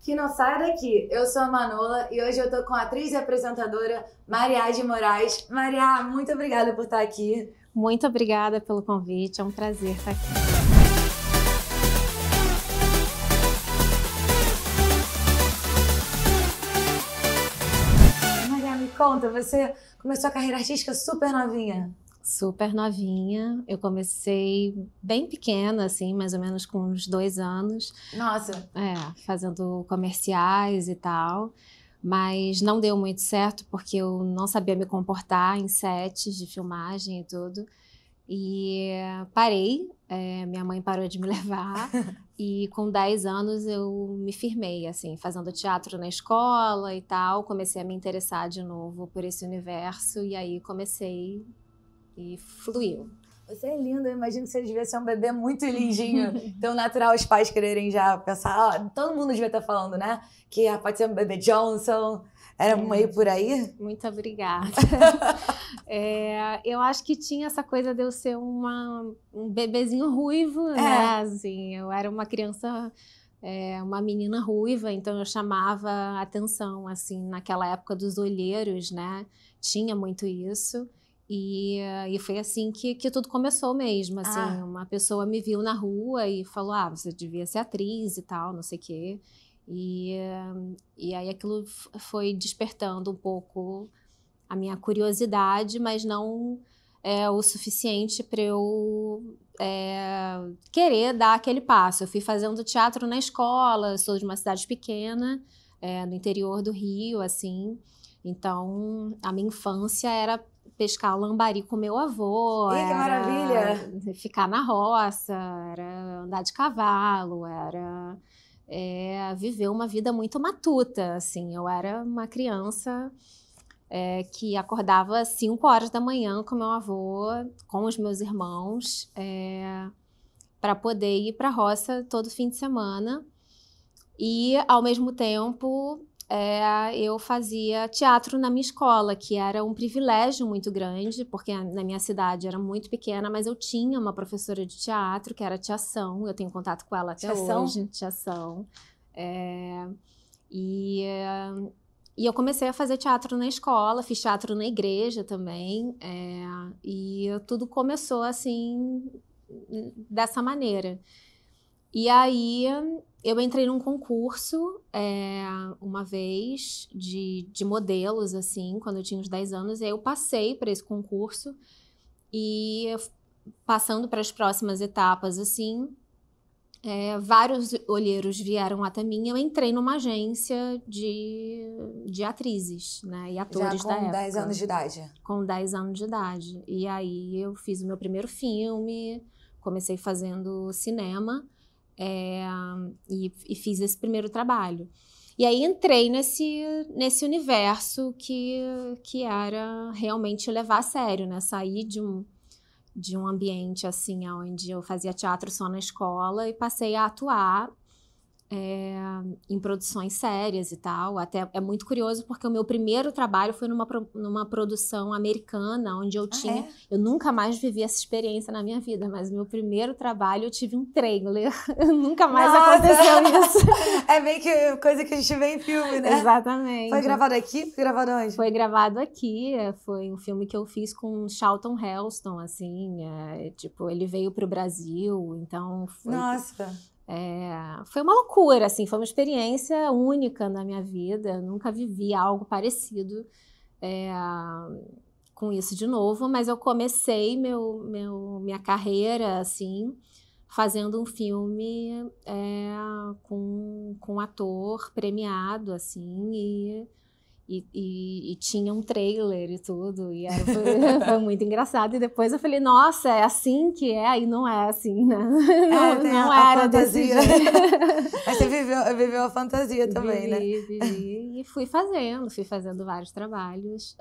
que não saia daqui. Eu sou a Manola e hoje eu tô com a atriz e apresentadora Mariade Moraes. Maria, muito obrigada por estar aqui. Muito obrigada pelo convite, é um prazer estar aqui. Maria, me conta, você começou a carreira artística super novinha. Super novinha, eu comecei bem pequena, assim, mais ou menos com uns 2 anos. Nossa! Fazendo comerciais e tal, mas não deu muito certo porque eu não sabia me comportar em sets de filmagem e tudo. E parei, minha mãe parou de me levar e com 10 anos eu me firmei, assim, fazendo teatro na escola e tal. Comecei a me interessar de novo por esse universo e aí comecei e fluiu. Você é linda, eu imagino que você devia ser um bebê muito lindinho. Então, natural os pais quererem já pensar, ó, todo mundo devia estar falando, né? Que pode ser um bebê Johnson, era meio por aí? Muito obrigada. Eu acho que tinha essa coisa de eu ser um bebezinho ruivo, né? Assim, eu era uma criança, uma menina ruiva, então eu chamava atenção, assim, naquela época dos olheiros, né? Tinha muito isso. E foi assim que tudo começou mesmo, assim, uma pessoa me viu na rua e falou, você devia ser atriz e tal, não sei o quê. E aí aquilo foi despertando um pouco a minha curiosidade, mas não o suficiente para eu querer dar aquele passo. Eu fui fazendo teatro na escola, eu sou de uma cidade pequena, no interior do Rio, assim, então a minha infância era pescar lambari com meu avô, que maravilha! Ficar na roça, era andar de cavalo, era viver uma vida muito matuta, assim. Eu era uma criança que acordava às 5 horas da manhã com meu avô, com os meus irmãos, para poder ir para a roça todo fim de semana. E, ao mesmo tempo, eu fazia teatro na minha escola, que era um privilégio muito grande, porque na minha cidade era muito pequena, mas eu tinha uma professora de teatro, que era a Tia São, eu tenho contato com ela até hoje, Tia São. E eu comecei a fazer teatro na escola, fiz teatro na igreja também, e tudo começou assim, dessa maneira. E aí eu entrei num concurso uma vez de modelos, assim, quando eu tinha uns 10 anos, e aí eu passei para esse concurso e passando para as próximas etapas, assim, vários olheiros vieram até mim, eu entrei numa agência de atrizes, né, e atores da época. Com 10 anos de idade? Com 10 anos de idade. E aí eu fiz o meu primeiro filme, comecei fazendo cinema, e fiz esse primeiro trabalho. E aí entrei nesse universo que era realmente levar a sério, né? Saí de um ambiente assim, onde eu fazia teatro só na escola e passei a atuar em produções sérias e tal. Até é muito curioso porque o meu primeiro trabalho foi numa produção americana, onde eu tinha... Eu nunca mais vivi essa experiência na minha vida, mas o meu primeiro trabalho eu tive um trailer. Nunca mais aconteceu isso. É meio que coisa que a gente vê em filme, né? Exatamente. Foi gravado aqui? Foi gravado onde? Foi gravado aqui. Foi um filme que eu fiz com Charlton Heston, assim. Tipo, ele veio pro Brasil, então... Nossa! Foi uma loucura, assim, foi uma experiência única na minha vida. Eu nunca vivi algo parecido com isso de novo, mas eu comecei minha carreira, assim, fazendo um filme com um ator premiado, assim, e tinha um trailer e tudo, e foi muito engraçado. E depois eu falei, nossa, é assim que é? Aí não é assim, né? Não era desse jeito. Mas você viveu a fantasia também, né? Vivi, e fui fazendo vários trabalhos.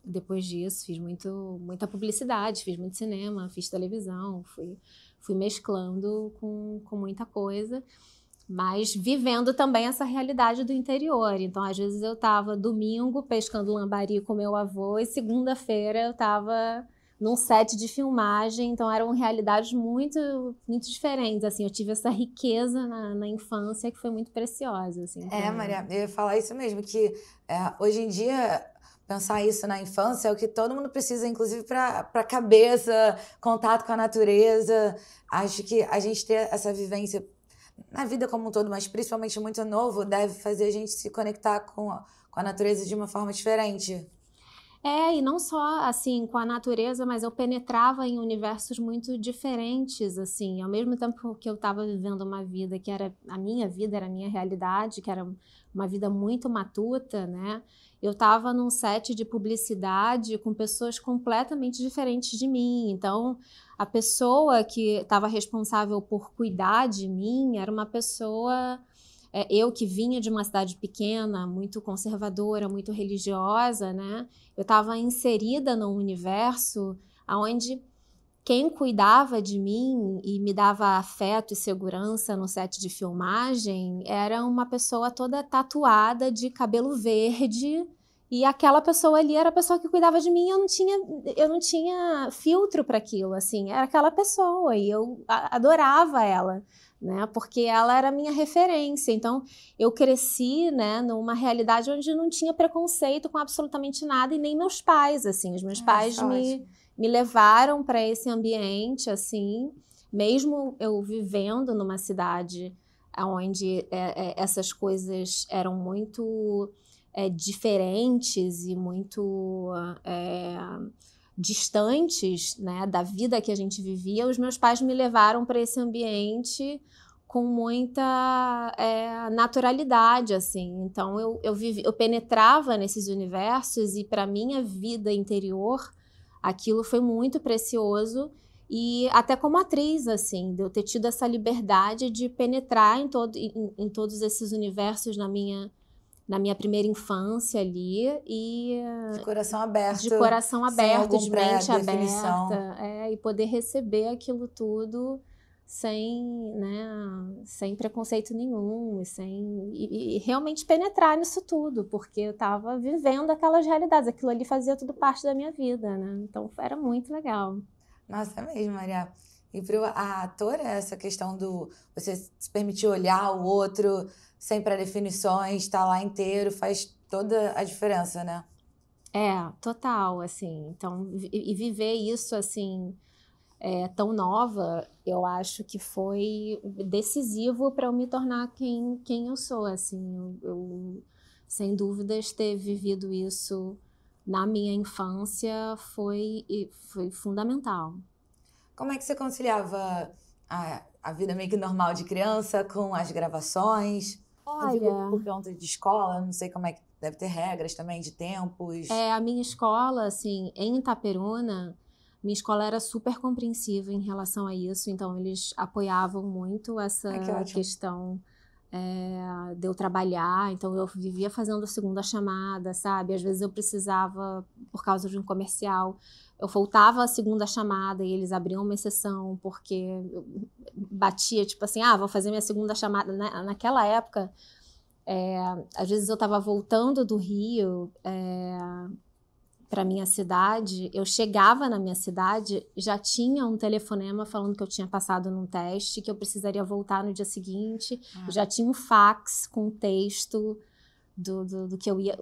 Depois disso, fiz muita publicidade, fiz muito cinema, fiz televisão, fui mesclando com muita coisa. Mas vivendo também essa realidade do interior. Então, às vezes eu estava domingo pescando lambari com meu avô e segunda-feira eu estava num set de filmagem, então eram realidades muito, muito diferentes, assim, eu tive essa riqueza na infância que foi muito preciosa, assim. Maria, eu ia falar isso mesmo, que hoje em dia pensar isso na infância é o que todo mundo precisa, inclusive para a cabeça, contato com a natureza. Acho que a gente ter essa vivência na vida como um todo, mas principalmente muito novo, deve fazer a gente se conectar com a natureza de uma forma diferente. E não só, assim, com a natureza, mas eu penetrava em universos muito diferentes, assim, ao mesmo tempo que eu estava vivendo uma vida que era a minha vida, era a minha realidade, que era uma vida muito matuta, né? Eu estava num set de publicidade com pessoas completamente diferentes de mim, então a pessoa que estava responsável por cuidar de mim era uma pessoa... eu que vinha de uma cidade pequena, muito conservadora, muito religiosa, né? Eu estava inserida num universo onde quem cuidava de mim e me dava afeto e segurança no set de filmagem era uma pessoa toda tatuada de cabelo verde, e aquela pessoa ali era a pessoa que cuidava de mim. Eu não tinha filtro para aquilo, assim, era aquela pessoa e eu adorava ela, né? Porque ela era a minha referência. Então, eu cresci, né, numa realidade onde não tinha preconceito com absolutamente nada, e nem meus pais, assim. Os meus pais me levaram para esse ambiente, assim, mesmo eu vivendo numa cidade onde essas coisas eram muito diferentes e muito distantes, né, da vida que a gente vivia. Os meus pais me levaram para esse ambiente com muita naturalidade, assim. Então eu penetrava nesses universos, e para minha vida interior aquilo foi muito precioso. E até como atriz, assim, de eu ter tido essa liberdade de penetrar em todos esses universos na minha primeira infância ali, e de coração aberto, de mente aberta, e poder receber aquilo tudo sem preconceito nenhum, e realmente penetrar nisso tudo, porque eu estava vivendo aquelas realidades, aquilo ali fazia tudo parte da minha vida, né? Então era muito legal. Nossa, é mesmo, Maria. E para a atora, essa questão do você se permitir olhar o outro sem pré-definições, estar lá inteiro, faz toda a diferença, né? Total, assim. Então, e viver isso, assim, tão nova, eu acho que foi decisivo para eu me tornar quem eu sou, assim. Eu, sem dúvidas, ter vivido isso na minha infância foi fundamental. Como é que você conciliava a vida meio que normal de criança com as gravações? Olha, por conta de escola, não sei como é que deve ter regras também de tempos. A minha escola, assim, em Itaperuna, minha escola era super compreensiva em relação a isso, então eles apoiavam muito essa questão de eu trabalhar. Então eu vivia fazendo segunda chamada, sabe? Às vezes eu precisava, por causa de um comercial, eu voltava a segunda chamada e eles abriam uma exceção, porque eu batia, tipo assim, vou fazer minha segunda chamada. Naquela época, às vezes eu estava voltando do Rio para minha cidade, eu chegava na minha cidade, já tinha um telefonema falando que eu tinha passado num teste, que eu precisaria voltar no dia seguinte, já tinha um fax com texto do que eu ia...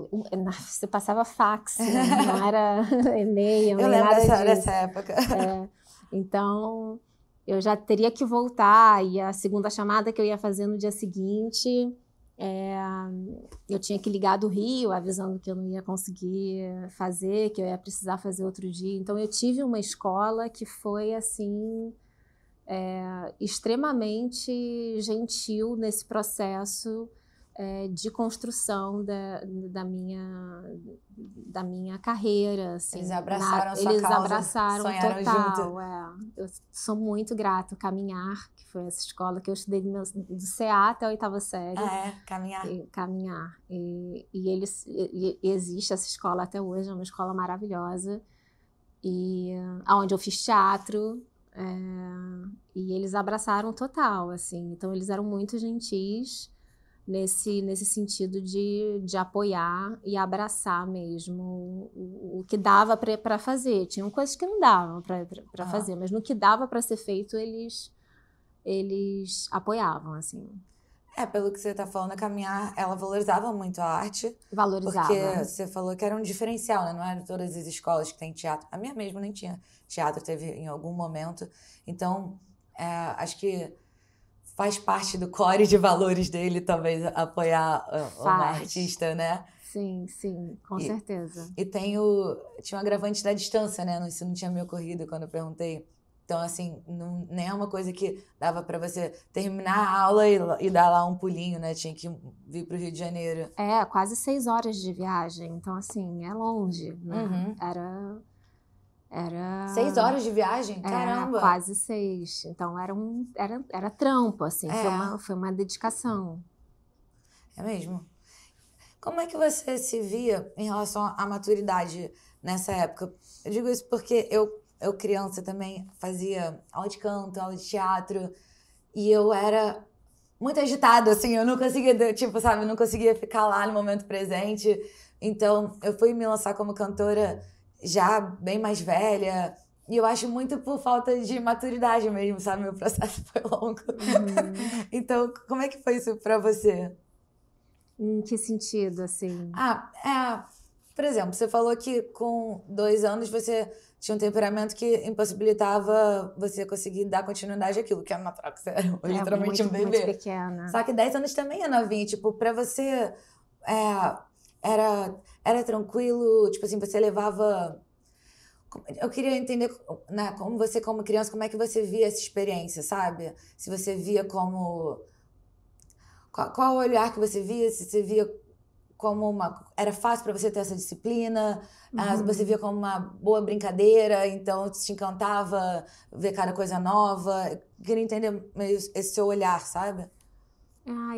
Você passava fax, né? Não era e-mail, eu nem lembro nada dessa época. Então, eu já teria que voltar, e a segunda chamada que eu ia fazer no dia seguinte... eu tinha que ligar do Rio avisando que eu não ia conseguir fazer, que eu ia precisar fazer outro dia. Então eu tive uma escola que foi assim extremamente gentil nesse processo de construção da minha carreira, assim. Eles abraçaram a sua eles causa, abraçaram sonharam total. junto. Eu sou muito grata. Caminhar, que foi essa escola que eu estudei do CA até a 8ª série. Caminhar. Caminhar. E existe essa escola até hoje, é uma escola maravilhosa. E onde eu fiz teatro. E eles abraçaram total, assim. Então eles eram muito gentis. nesse sentido de apoiar e abraçar mesmo o que dava para fazer. Tinham coisas que não davam para fazer, mas no que dava para ser feito, eles apoiavam, assim. Pelo que você está falando, a Caminhar, ela valorizava muito a arte. Valorizava. Porque você falou que era um diferencial, né? Não era todas as escolas que têm teatro. A minha mesmo nem tinha teatro, teve em algum momento. Então, acho que faz parte do core de valores dele, talvez, apoiar uma artista, né? Sim, com certeza. E tinha um agravante da distância, né? Isso não tinha me ocorrido quando eu perguntei. Então, assim, nem é uma coisa que dava para você terminar a aula e dar lá um pulinho, né? Tinha que vir para o Rio de Janeiro. Quase 6 horas de viagem. Então, assim, é longe, né? Uhum. Era 6 horas de viagem? Caramba! Quase 6. Então, era trampo, assim. Foi uma dedicação. É mesmo. Como é que você se via em relação à maturidade nessa época? Eu digo isso porque eu criança também fazia aula de canto, aula de teatro, e eu era muito agitada, assim, eu não conseguia, tipo, sabe, eu não conseguia ficar lá no momento presente. Então, eu fui me lançar como cantora já bem mais velha, e eu acho muito por falta de maturidade mesmo, sabe? Meu processo foi longo. Uhum. Então, como é que foi isso pra você? Em que sentido, assim? Por exemplo, você falou que com 2 anos você tinha um temperamento que impossibilitava você conseguir dar continuidade àquilo, que é natural, que você era literalmente um bebê. Muito pequena. Só que 10 anos também é novinho, tipo, pra você era tranquilo, tipo assim, você levava... Eu queria entender, né, como você, como criança, como é que você via essa experiência, sabe? Se você via como... Qual o olhar que você via? Se você via como era fácil para você ter essa disciplina, você via como uma boa brincadeira, então te encantava ver cada coisa nova. Eu queria entender meio esse seu olhar, sabe?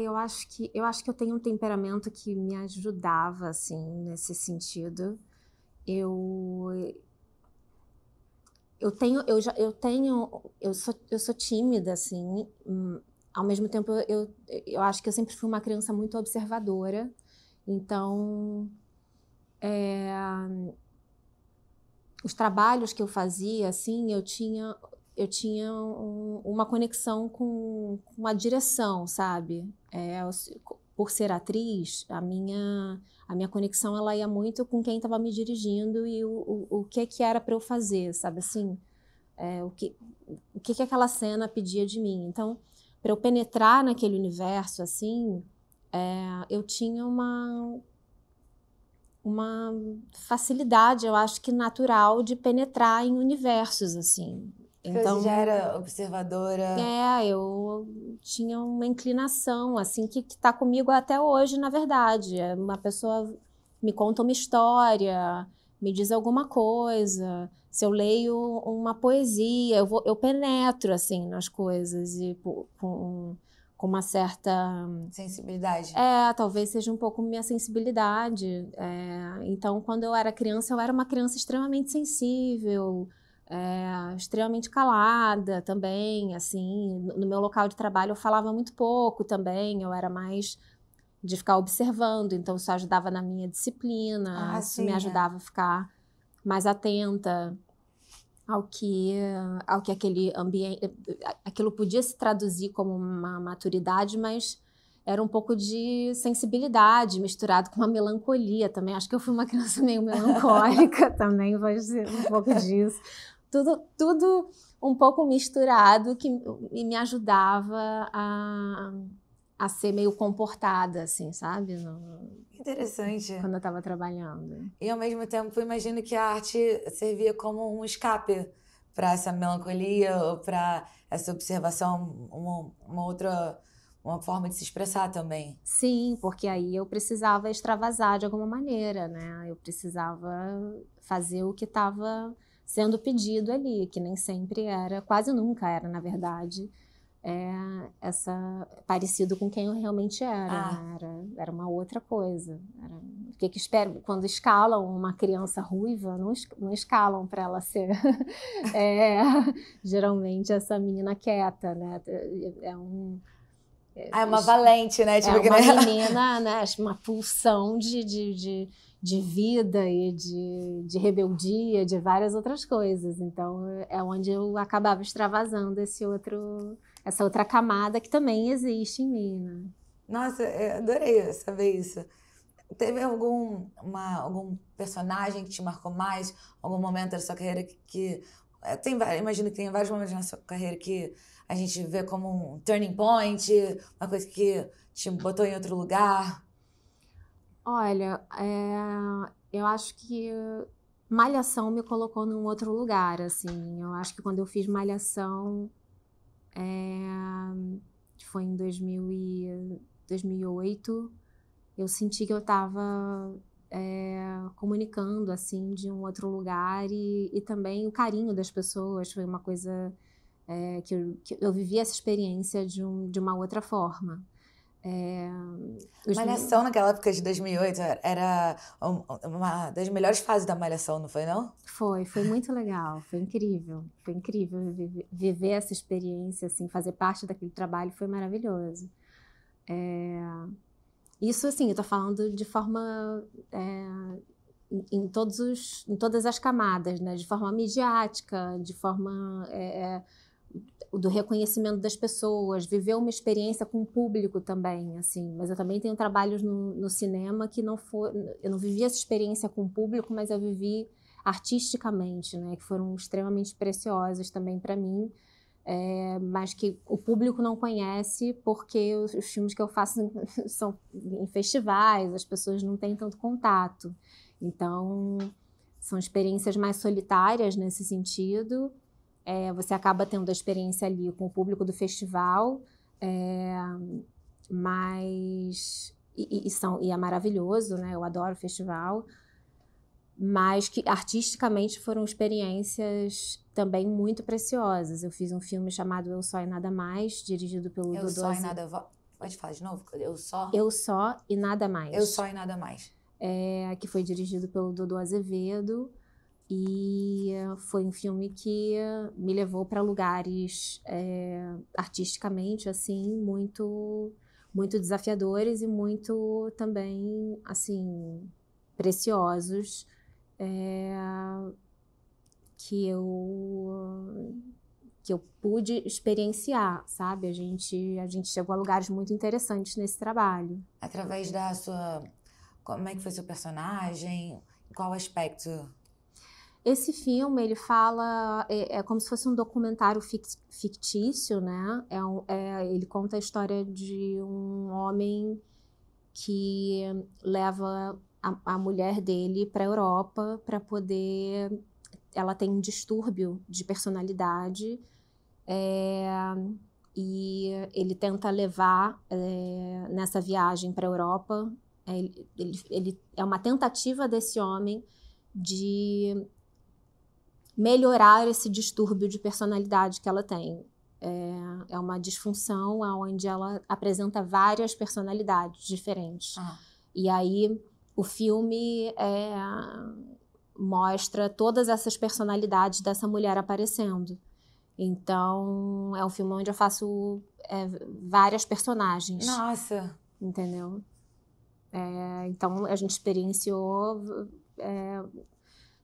Eu acho que eu tenho um temperamento que me ajudava, assim, nesse sentido. Eu sou tímida, assim. Ao mesmo tempo, eu acho que eu sempre fui uma criança muito observadora. Então, os trabalhos que eu fazia, assim, eu tinha uma conexão com a direção, sabe? Por ser atriz, a minha conexão ela ia muito com quem estava me dirigindo e o que era para eu fazer, sabe? Assim, o que aquela cena pedia de mim. Então, para eu penetrar naquele universo, assim, eu tinha uma facilidade, eu acho que natural, de penetrar em universos, assim. Então, você já era observadora? Eu tinha uma inclinação, assim, que está comigo até hoje, na verdade. Uma pessoa me conta uma história, me diz alguma coisa. Se eu leio uma poesia, eu penetro, assim, nas coisas e com uma certa... sensibilidade. Talvez seja um pouco minha sensibilidade. Então, quando eu era criança, eu era uma criança extremamente sensível, extremamente calada também, assim. No meu local de trabalho eu falava muito pouco também, eu era mais de ficar observando, então isso ajudava na minha disciplina, isso me ajudava a ficar mais atenta ao que aquele ambiente, aquilo podia se traduzir como uma maturidade, mas era um pouco de sensibilidade misturado com uma melancolia também. Acho que eu fui uma criança meio melancólica também, vai ser um pouco disso. Tudo um pouco misturado que me ajudava a ser meio comportada, assim, sabe? Interessante. Quando eu estava trabalhando. E, ao mesmo tempo, imagino que a arte servia como um escape para essa melancolia ou para essa observação, uma forma de se expressar também. Sim, porque aí eu precisava extravasar de alguma maneira, né? Eu precisava fazer o que estava sendo pedido ali, que nem sempre era, quase nunca era, na verdade, parecido com quem eu realmente era. Era uma outra coisa. O que espero quando escalam uma criança ruiva, não escalam para ela ser geralmente essa menina quieta, né? Ah, é uma valente, né? Tipo, é uma menina, né? Uma pulsão de vida e de rebeldia, de várias outras coisas. Então, é onde eu acabava extravasando essa outra camada que também existe em mim, né? Nossa, eu adorei saber isso. Teve algum personagem que te marcou mais? Algum momento da sua carreira imagino que tem vários momentos na sua carreira que a gente vê como um turning point, uma coisa que te botou em outro lugar. Olha, eu acho que Malhação me colocou num outro lugar, assim. Eu acho que quando eu fiz Malhação, que foi em 2008, eu senti que eu estava comunicando, assim, de um outro lugar e também o carinho das pessoas foi uma coisa que eu vivi essa experiência de uma outra forma. Malhação naquela época de 2008 era uma das melhores fases da Malhação, não foi, não? Foi muito legal, foi incrível viver essa experiência, assim, fazer parte daquele trabalho foi maravilhoso. Isso, assim, eu tô falando de forma em todas as camadas, né? De forma midiática, de forma do reconhecimento das pessoas, viver uma experiência com o público também, assim. Mas eu também tenho trabalhos no cinema que eu não vivi essa experiência com o público, mas eu vivi artisticamente, né? Que foram extremamente preciosas também para mim, mas que o público não conhece porque os filmes que eu faço são em festivais, as pessoas não têm tanto contato. Então, são experiências mais solitárias nesse sentido. Você acaba tendo a experiência ali com o público do festival, mas e é maravilhoso, né? Eu adoro o festival, mas que artisticamente foram experiências também muito preciosas. Eu fiz um filme chamado Eu Só e Nada Mais, dirigido pelo Dodô Só e Nada... Pode falar de novo? Eu Só e Nada Mais. Eu Só e Nada Mais. Que foi dirigido pelo Dodô Azevedo. E foi um filme que me levou para lugares artisticamente assim muito muito desafiadores e muito também assim preciosos, que eu pude experienciar, sabe? A gente chegou a lugares muito interessantes nesse trabalho. Através da sua... Como é que foi seu personagem? Qual aspecto? Esse filme, ele fala... É como se fosse um documentário fictício, né? Ele conta a história de um homem que leva a mulher dele para a Europa para poder... Ela tem um distúrbio de personalidade e ele tenta levar nessa viagem para a Europa. Ele é uma tentativa desse homem de melhorar esse distúrbio de personalidade que ela tem. É uma disfunção onde ela apresenta várias personalidades diferentes. E aí o filme mostra todas essas personalidades dessa mulher aparecendo. Então, é um filme onde eu faço várias personagens. Nossa! Entendeu? Então, a gente experienciou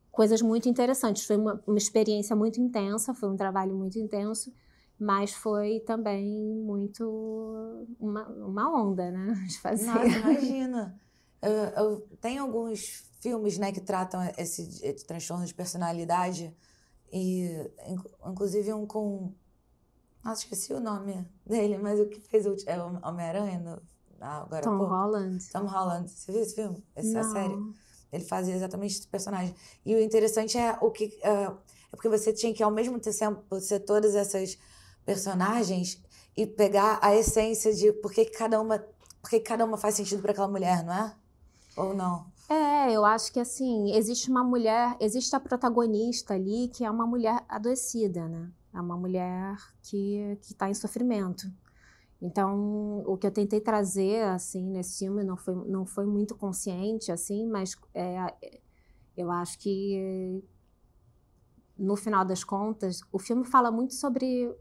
coisas muito interessantes. Foi uma experiência muito intensa, foi um trabalho muito intenso, mas foi também muito uma onda, né? De fazer. Nossa, imagina! Eu tenho alguns filmes, né, que tratam esse transtorno de personalidade, e inclusive um com... Nossa, esqueci o nome dele, mas o que fez o Homem-Aranha agora há Tom pouco. Holland. Tom Holland. Você viu esse filme? Essa Não. série? Ele fazia exatamente esse personagem. E o interessante é porque você tinha que, ao mesmo tempo, ser todas essas personagens e pegar a essência de por que cada uma faz sentido para aquela mulher, não é? Ou não? Eu acho que assim, existe a protagonista ali que é uma mulher adoecida, né? É uma mulher que está em sofrimento. Então, o que eu tentei trazer, assim, nesse filme não foi muito consciente, assim, mas eu acho que, no final das contas, o filme fala muito sobre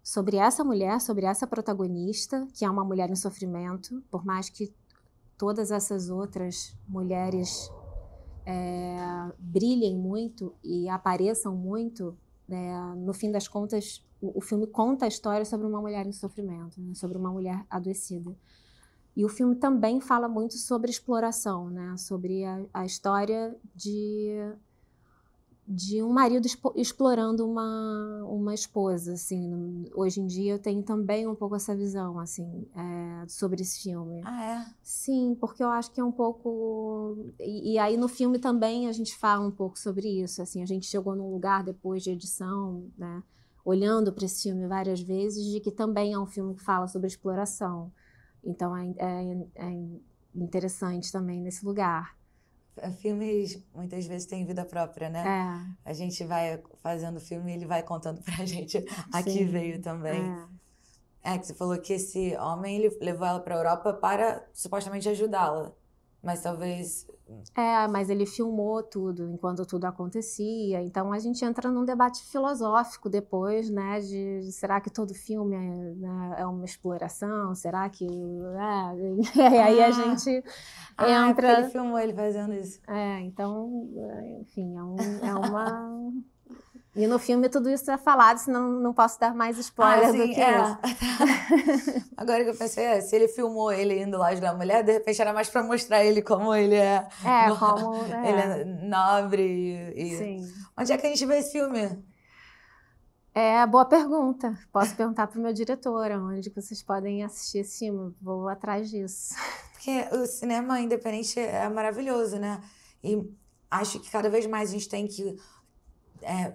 sobre essa mulher, sobre essa protagonista, que é uma mulher em sofrimento, por mais que todas essas outras mulheres brilhem muito e apareçam muito, no fim das contas, o filme conta a história sobre uma mulher em sofrimento, né? Sobre uma mulher adoecida. E o filme também fala muito sobre exploração, né? Sobre a história de um marido explorando uma esposa, assim. Hoje em dia eu tenho também um pouco essa visão, assim, sobre esse filme. Ah, é? Sim, porque eu acho que é um pouco... E aí no filme também a gente fala um pouco sobre isso, assim. A gente chegou num lugar depois de edição, né? Olhando para esse filme várias vezes, de que também é um filme que fala sobre exploração. Então é interessante também nesse lugar. Filmes muitas vezes têm vida própria, né? A gente vai fazendo filme e ele vai contando pra gente a que veio também. Que você falou que esse homem ele levou ela pra Europa para supostamente ajudá-la. Mas talvez... Mas ele filmou tudo enquanto tudo acontecia. Então a gente entra num debate filosófico depois, né? De será que todo filme é uma exploração? Será que... E aí a gente entra... porque ele filmou ele fazendo isso. Então, enfim, é uma... E no filme tudo isso é falado, senão não posso dar mais spoiler do que isso. Agora que eu pensei, se ele filmou ele indo lá ajudar a mulher, de repente era mais pra mostrar ele como ele é. Ele é nobre e... Sim. Onde é que a gente vê esse filme? Boa pergunta. Posso perguntar pro meu diretor onde que vocês podem assistir esse filme. Vou atrás disso. Porque o cinema independente é maravilhoso, né? E acho que cada vez mais a gente tem que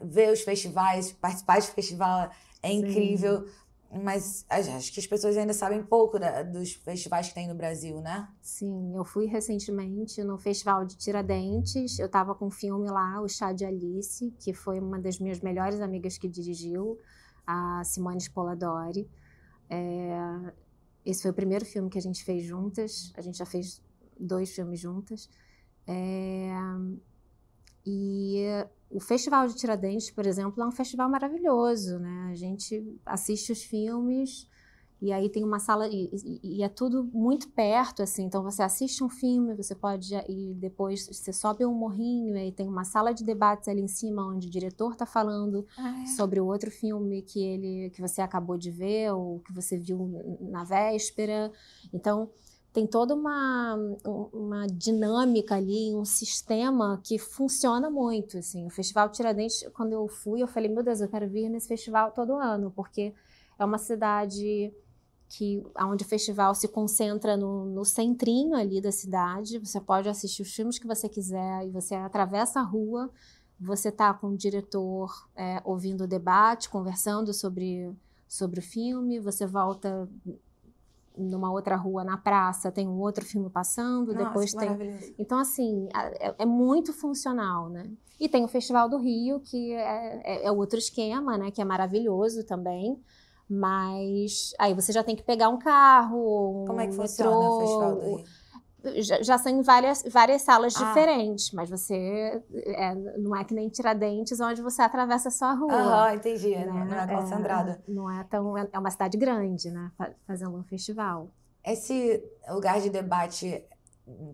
ver os festivais, participar de festival é incrível, mas acho que as pessoas ainda sabem pouco dos festivais que tem no Brasil, né? Sim, eu fui recentemente no Festival de Tiradentes, eu estava com um filme lá, O Chá de Alice, que foi uma das minhas melhores amigas que dirigiu, a Simone Spoladori. Esse foi o primeiro filme que a gente fez juntas, a gente já fez 2 filmes juntas. E o Festival de Tiradentes, por exemplo, é um festival maravilhoso, né? A gente assiste os filmes e aí tem uma sala e é tudo muito perto, assim. Então você assiste um filme, você pode ir depois, você sobe um morrinho e aí tem uma sala de debates ali em cima onde o diretor está falando sobre o outro filme que você acabou de ver ou que você viu na véspera. Então tem toda uma dinâmica ali, um sistema que funciona muito, assim. O Festival Tiradentes, quando eu fui, eu falei, meu Deus, eu quero vir nesse festival todo ano, porque é uma cidade onde o festival se concentra no centrinho ali da cidade, você pode assistir os filmes que você quiser, e você atravessa a rua, você está com o diretor ouvindo o debate, conversando sobre o filme, você volta... numa outra rua, na praça, tem um outro filme passando, depois tem... Então, assim, é muito funcional, né? E tem o Festival do Rio, que é outro esquema, né? Que é maravilhoso também, mas aí você já tem que pegar um carro, Como é que funciona o Festival do Rio? Já são em várias salas diferentes, mas você não é que nem Tiradentes, onde você atravessa só a rua. Entendi, né? Não é concentrada. Não é tão... É uma cidade grande, né? Fazendo um festival. Esse lugar de debate,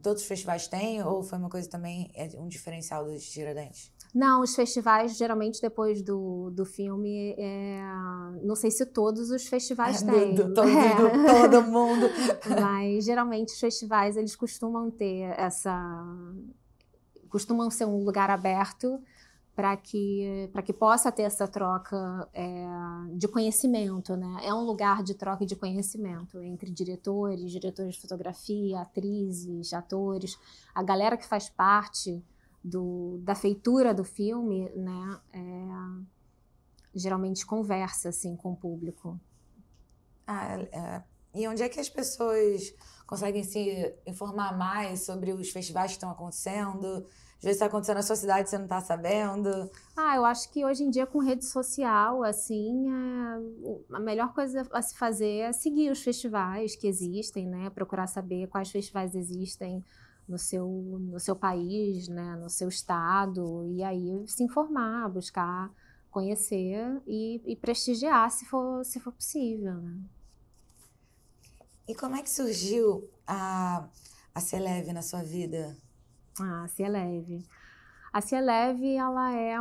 todos os festivais têm? Ou foi uma coisa também, um diferencial dos Tiradentes? Não, os festivais, geralmente, depois do filme, não sei se todos os festivais têm. Todo mundo. Mas, geralmente, os festivais, eles costumam ter costumam ser um lugar aberto para que possa ter essa troca de conhecimento, né? É um lugar de troca de conhecimento entre diretores de fotografia, atrizes, atores, a galera que faz parte da feitura do filme, né, geralmente conversa assim, com o público. E onde é que as pessoas conseguem se informar mais sobre os festivais que estão acontecendo? Às vezes está acontecendo na sua cidade e você não está sabendo. Eu acho que hoje em dia com rede social, assim, a melhor coisa a se fazer é seguir os festivais que existem, né, procurar saber quais festivais existem no seu país, né, no seu estado, e aí se informar, buscar conhecer e prestigiar se for possível, né? E como é que surgiu a Cieleve na sua vida? A Cieleve. A Cieleve, ela é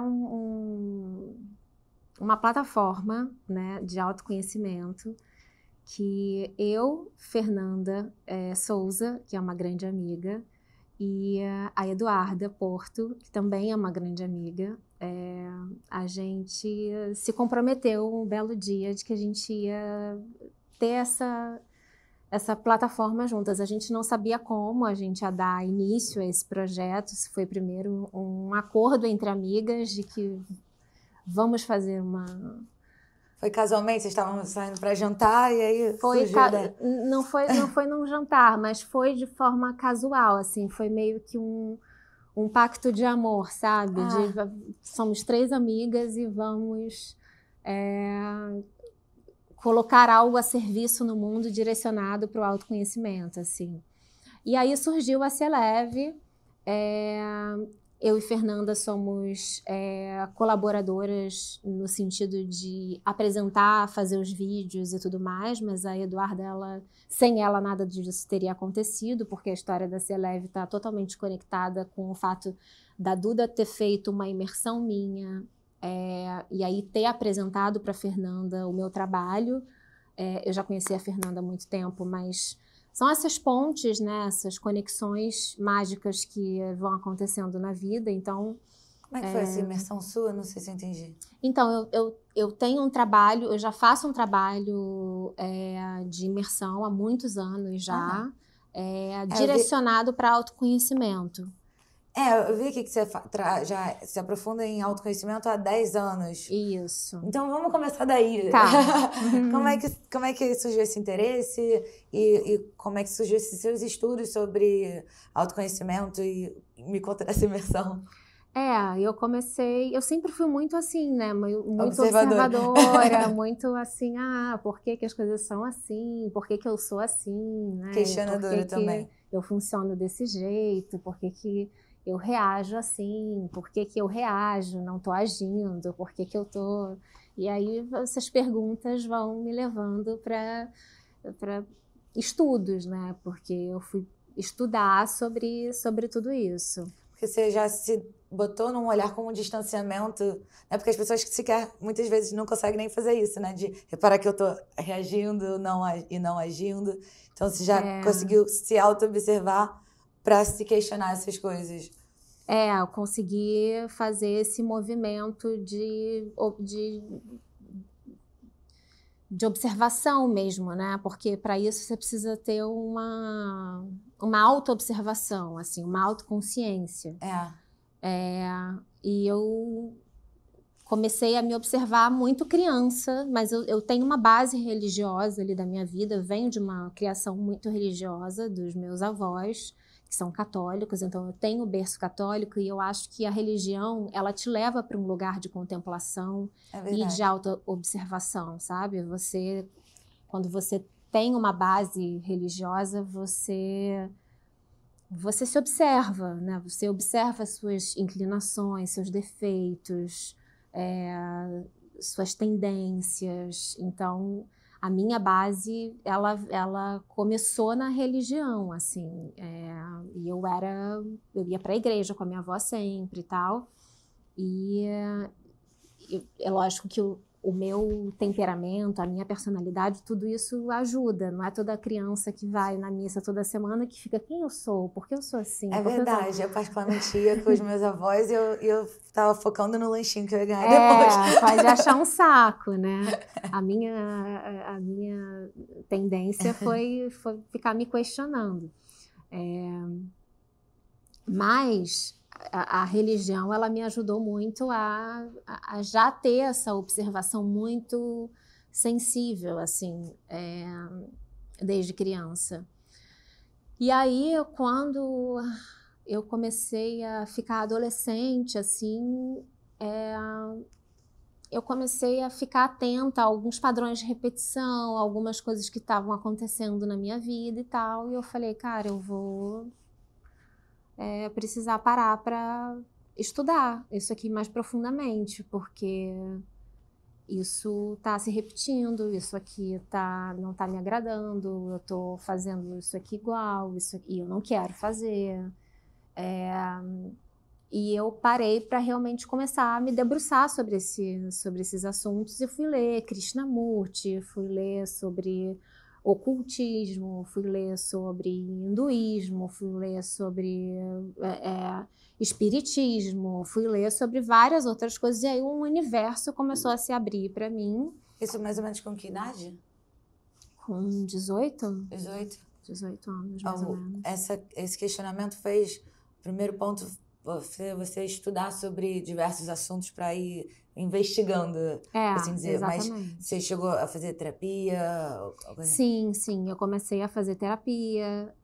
uma plataforma, né, de autoconhecimento que eu, Fernanda Souza, que é uma grande amiga, e a Eduarda Porto, que também é uma grande amiga, a gente se comprometeu um belo dia de que a gente ia ter essa plataforma juntas. A gente não sabia como a gente ia dar início a esse projeto. Isso foi primeiro um acordo entre amigas de que vamos fazer uma... Foi casualmente? Vocês estavam saindo para jantar e aí surgiu não foi num jantar, mas foi de forma casual, assim. Foi meio que um pacto de amor, sabe? Somos 3 amigas e vamos colocar algo a serviço no mundo direcionado para o autoconhecimento, assim. E aí surgiu a Cieleve. Eu e Fernanda somos colaboradoras no sentido de apresentar, fazer os vídeos e tudo mais, mas a Eduarda, sem ela nada disso teria acontecido, porque a história da Cieleve está totalmente conectada com o fato da Duda ter feito uma imersão minha e aí ter apresentado para a Fernanda o meu trabalho. Eu já conhecia a Fernanda há muito tempo, mas são essas pontes, né, essas conexões mágicas que vão acontecendo na vida. Então, como é que foi essa imersão sua? Não sei se eu entendi. Então, eu tenho um trabalho, eu já faço um trabalho de imersão há muitos anos já, direcionado para autoconhecimento. Eu vi aqui que você já se aprofunda em autoconhecimento há 10 anos. Isso. Então, vamos começar daí. Tá. Como é que surgiu esse interesse e como é que surgiu esses seus estudos sobre autoconhecimento e me conta dessa imersão? Eu sempre fui muito assim, né, muito observadora, muito assim, por que as coisas são assim, por que eu sou assim, né? Questionadora também. Eu funciono desse jeito, por que eu reajo assim, por que eu reajo, não tô agindo, por que eu tô... E aí essas perguntas vão me levando para estudos, né, porque eu fui estudar sobre tudo isso. Porque você já se botou num olhar com um distanciamento, né? Porque as pessoas sequer, muitas vezes, não conseguem nem fazer isso, né? De reparar que eu tô reagindo e não agindo. Então, você já conseguiu se auto-observar para se questionar essas coisas. Eu consegui fazer esse movimento de observação mesmo, né? Porque para isso você precisa ter uma auto-observação, assim, uma autoconsciência. E eu comecei a me observar muito criança, mas eu tenho uma base religiosa ali da minha vida, eu venho de uma criação muito religiosa dos meus avós, que são católicos, então eu tenho o berço católico e eu acho que a religião, ela te leva para um lugar de contemplação e de auto-observação, sabe? Quando você tem uma base religiosa, você se observa, né? Você observa suas inclinações, seus defeitos, suas tendências. Então, a minha base, ela começou na religião, assim. E eu ia para a igreja com a minha avó sempre e tal. E é lógico que o meu temperamento, a minha personalidade, tudo isso ajuda. Não é toda criança que vai na missa toda semana que fica, quem eu sou? Por que eu sou assim? É verdade. Eu particularmente ia com os meus avós e eu tava focando no lanchinho que eu ia ganhar depois. Pode achar um saco, né? A minha tendência foi ficar me questionando. Mas a religião, ela me ajudou muito a já ter essa observação muito sensível, assim, desde criança. E aí, quando eu comecei a ficar adolescente, assim, eu comecei a ficar atenta a alguns padrões de repetição, algumas coisas que estavam acontecendo na minha vida e tal, e eu falei, cara, eu vou precisar parar estudar isso aqui mais profundamente, porque isso está se repetindo, isso aqui não está me agradando, eu estou fazendo isso aqui igual, isso aqui eu não quero fazer. E eu parei para realmente começar a me debruçar sobre esses assuntos e fui ler Krishnamurti, fui ler sobre ocultismo, fui ler sobre hinduísmo, fui ler sobre espiritismo, fui ler sobre várias outras coisas, e aí um universo começou a se abrir para mim. Isso mais ou menos com que idade? Com 18? 18? 18 anos, mais ou menos. Esse questionamento fez, primeiro ponto, você estudar sobre diversos assuntos para ir investigando, assim dizer. Exatamente. Mas você chegou a fazer terapia? Sim, eu comecei a fazer terapia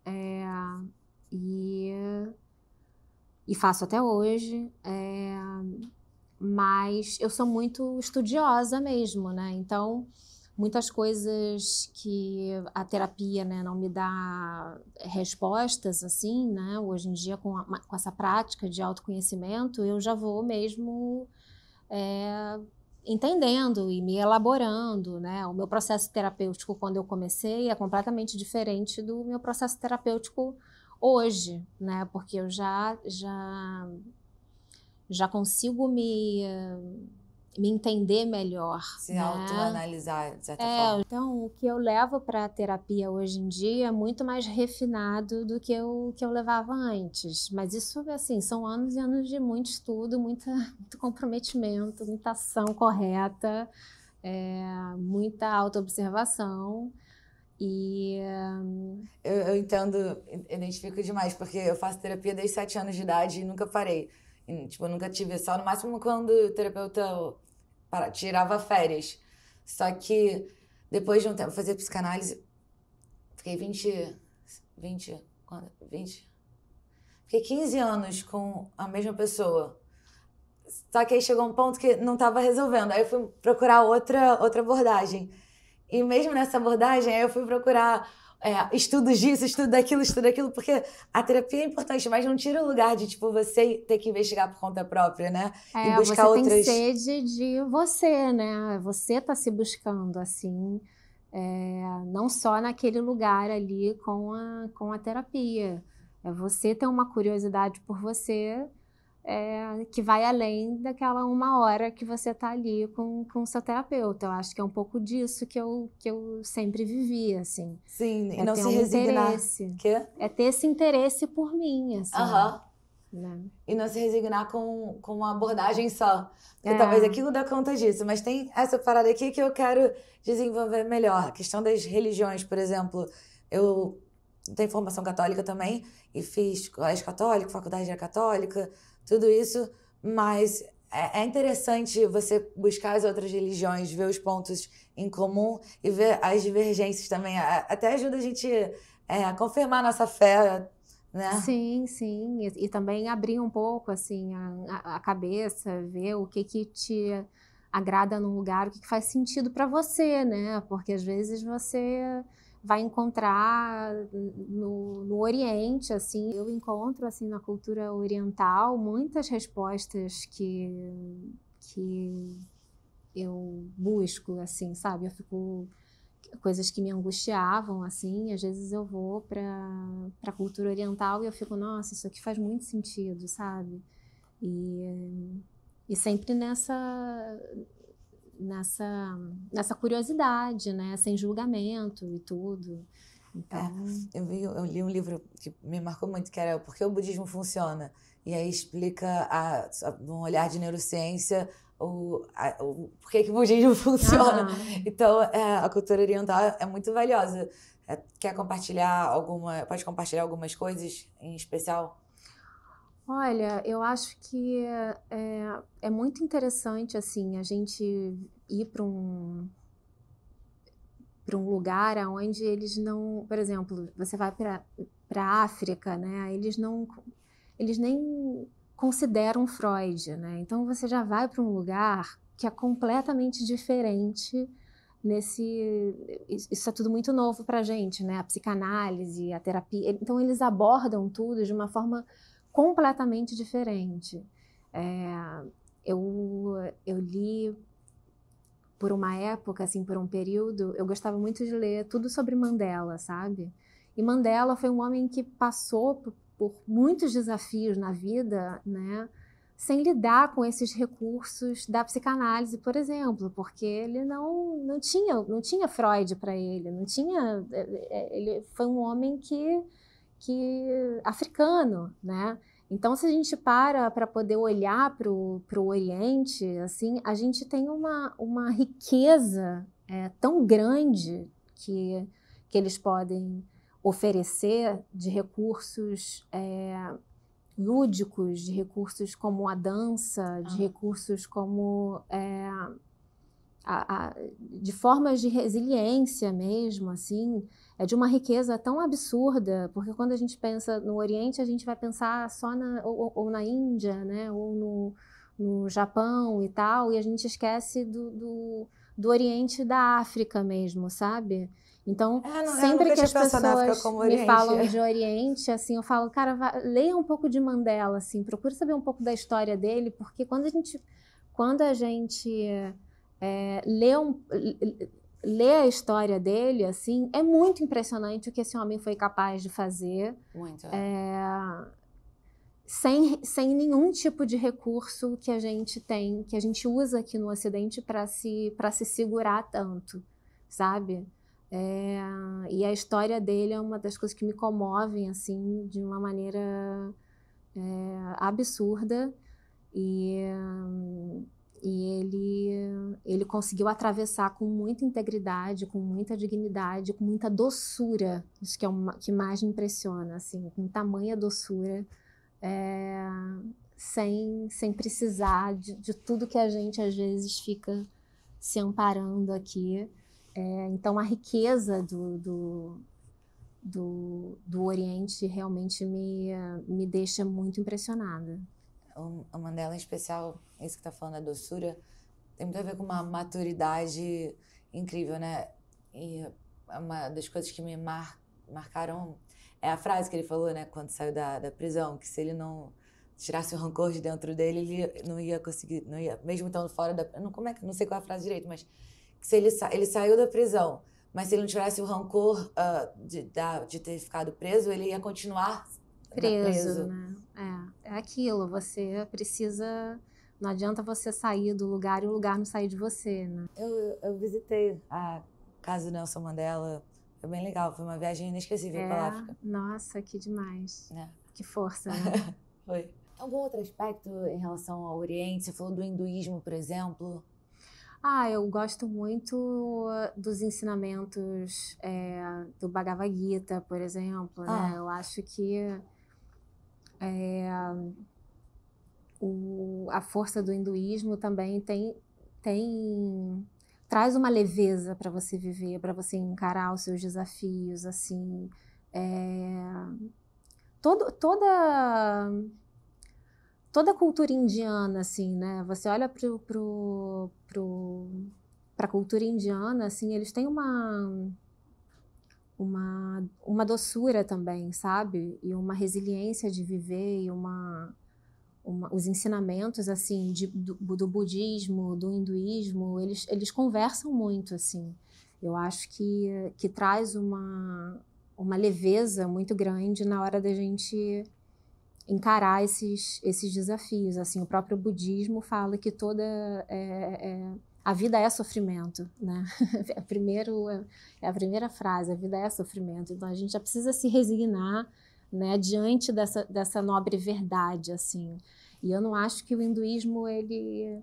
e faço até hoje, mas eu sou muito estudiosa mesmo, né? Então, muitas coisas que a terapia, né, não me dá respostas, assim, né? Hoje em dia, com essa prática de autoconhecimento, eu já vou mesmo entendendo e me elaborando, né? O meu processo terapêutico, quando eu comecei, é completamente diferente do meu processo terapêutico hoje, né? Porque eu já consigo me entender melhor. Se né? autoanalisar, de certa forma. Então, o que eu levo para a terapia hoje em dia é muito mais refinado do que o que eu levava antes. Mas isso, assim, são anos e anos de muito estudo, muito comprometimento, muita ação correta, muita autoobservação. E eu entendo, identifico demais, porque eu faço terapia desde 7 anos de idade e nunca parei. E, tipo, eu nunca tive, só no máximo quando o terapeuta tirava férias. Só que depois de um tempo, fazer psicanálise, fiquei 20, fiquei 15 anos com a mesma pessoa. Só que aí chegou um ponto que não estava resolvendo. Aí eu fui procurar outra abordagem. E mesmo nessa abordagem, aí eu fui procurar estudos disso, estudo daquilo, porque a terapia é importante, mas não tira o lugar de, tipo, você ter que investigar por conta própria, né? E buscar você outras... tem sede de você, né? Você tá se buscando, assim, não só naquele lugar ali com a terapia. É você ter uma curiosidade por você que vai além daquela 1 hora que você tá ali com o seu terapeuta. Eu acho que é um pouco disso que eu sempre vivi, assim. Sim, e não se resignar. Quê? É ter esse interesse por mim, assim. Né? E não se resignar com uma abordagem só. Porque talvez aquilo dá conta disso. Mas tem essa parada aqui que eu quero desenvolver melhor. A questão das religiões, por exemplo. Eu tenho formação católica também. E fiz colégio católico, faculdade católica, tudo isso. Mas é interessante você buscar as outras religiões, ver os pontos em comum e ver as divergências também. Até ajuda a gente a confirmar nossa fé, né? Sim. E também abrir um pouco assim, a cabeça, ver o que te agrada num lugar, o que faz sentido para você, né? Porque às vezes você vai encontrar no Oriente, assim, eu encontro assim na cultura oriental muitas respostas que eu busco, assim, sabe? Eu fico coisas que me angustiavam, assim, às vezes eu vou para a cultura oriental e eu fico, nossa, isso aqui faz muito sentido, sabe? E sempre nessa curiosidade, né? Sem julgamento e tudo. Então... eu li um livro que me marcou muito, que era Por que o Budismo Funciona? E aí explica, num olhar de neurociência, por que o budismo funciona. Então, a cultura oriental é muito valiosa. Quer compartilhar pode compartilhar algumas coisas em especial? Olha, eu acho que é muito interessante, assim, a gente ir para um lugar onde eles não... Por exemplo, você vai para a África, né? Eles nem consideram Freud, né? Então você já vai para um lugar que é completamente diferente isso é tudo muito novo para a gente, né? A psicanálise, a terapia. Então eles abordam tudo de uma forma completamente diferente. Eu li por uma época, assim, por um período, eu gostava muito de ler tudo sobre Mandela, sabe? E Mandela foi um homem que passou por muitos desafios na vida, né? Sem lidar com esses recursos da psicanálise, por exemplo, porque ele não tinha Freud para ele, não tinha, ele foi um homem que africano, né? Então, se a gente para poder olhar para o Oriente, assim, a gente tem uma riqueza tão grande que eles podem oferecer de recursos lúdicos, de recursos como a dança, de recursos como de formas de resiliência mesmo, assim, de uma riqueza tão absurda, porque quando a gente pensa no Oriente, a gente vai pensar só ou na Índia, né, ou no Japão e tal, e a gente esquece do Oriente e da África mesmo, sabe? Então, sempre que as pessoas me falam de Oriente, assim, eu falo, cara, leia um pouco de Mandela, assim, procure saber um pouco da história dele, porque quando a gente ler a história dele, assim, é muito impressionante o que esse homem foi capaz de fazer. Muito. Sem nenhum tipo de recurso que a gente tem, que a gente usa aqui no Ocidente para se segurar tanto, sabe? E a história dele é uma das coisas que me comovem, assim, de uma maneira absurda. E ele conseguiu atravessar com muita integridade, com muita dignidade, com muita doçura. Isso que é o que mais me impressiona, assim, com tamanha doçura, sem precisar de tudo que a gente às vezes fica se amparando aqui. Então a riqueza do Oriente realmente me deixa muito impressionada. O Mandela, em especial, isso que tá falando da doçura, tem muito a ver com uma maturidade incrível, né? E uma das coisas que me marcaram é a frase que ele falou, né? Quando saiu da prisão, que se ele não tirasse o rancor de dentro dele, ele não ia conseguir, não ia, mesmo estando fora da... Não sei qual é a frase direito, mas que se ele saiu da prisão, mas se ele não tivesse o rancor de ter ficado preso, ele ia continuar preso. Né? É aquilo, você precisa... Não adianta você sair do lugar e o lugar não sair de você, né? Eu visitei a casa do Nelson Mandela, foi bem legal, foi uma viagem inesquecível pela África. Nossa, que demais. Que força, né? Foi. Algum outro aspecto em relação ao Oriente? Você falou do hinduísmo, por exemplo? Eu gosto muito dos ensinamentos do Bhagavad Gita, por exemplo, né? Eu acho que a força do hinduísmo também traz uma leveza para você viver, para você encarar os seus desafios, assim. Toda a cultura indiana, assim, né? Você olha para a cultura indiana, assim, eles têm uma doçura também, sabe? E uma resiliência de viver e os ensinamentos, assim, do budismo, do hinduísmo, eles conversam muito, assim. Eu acho que traz uma leveza muito grande na hora da gente encarar esses desafios. Assim, o próprio budismo fala que a vida é sofrimento, né? É a primeira frase, a vida é sofrimento. Então a gente já precisa se resignar, né, diante dessa nobre verdade, assim. E eu não acho que o hinduísmo ele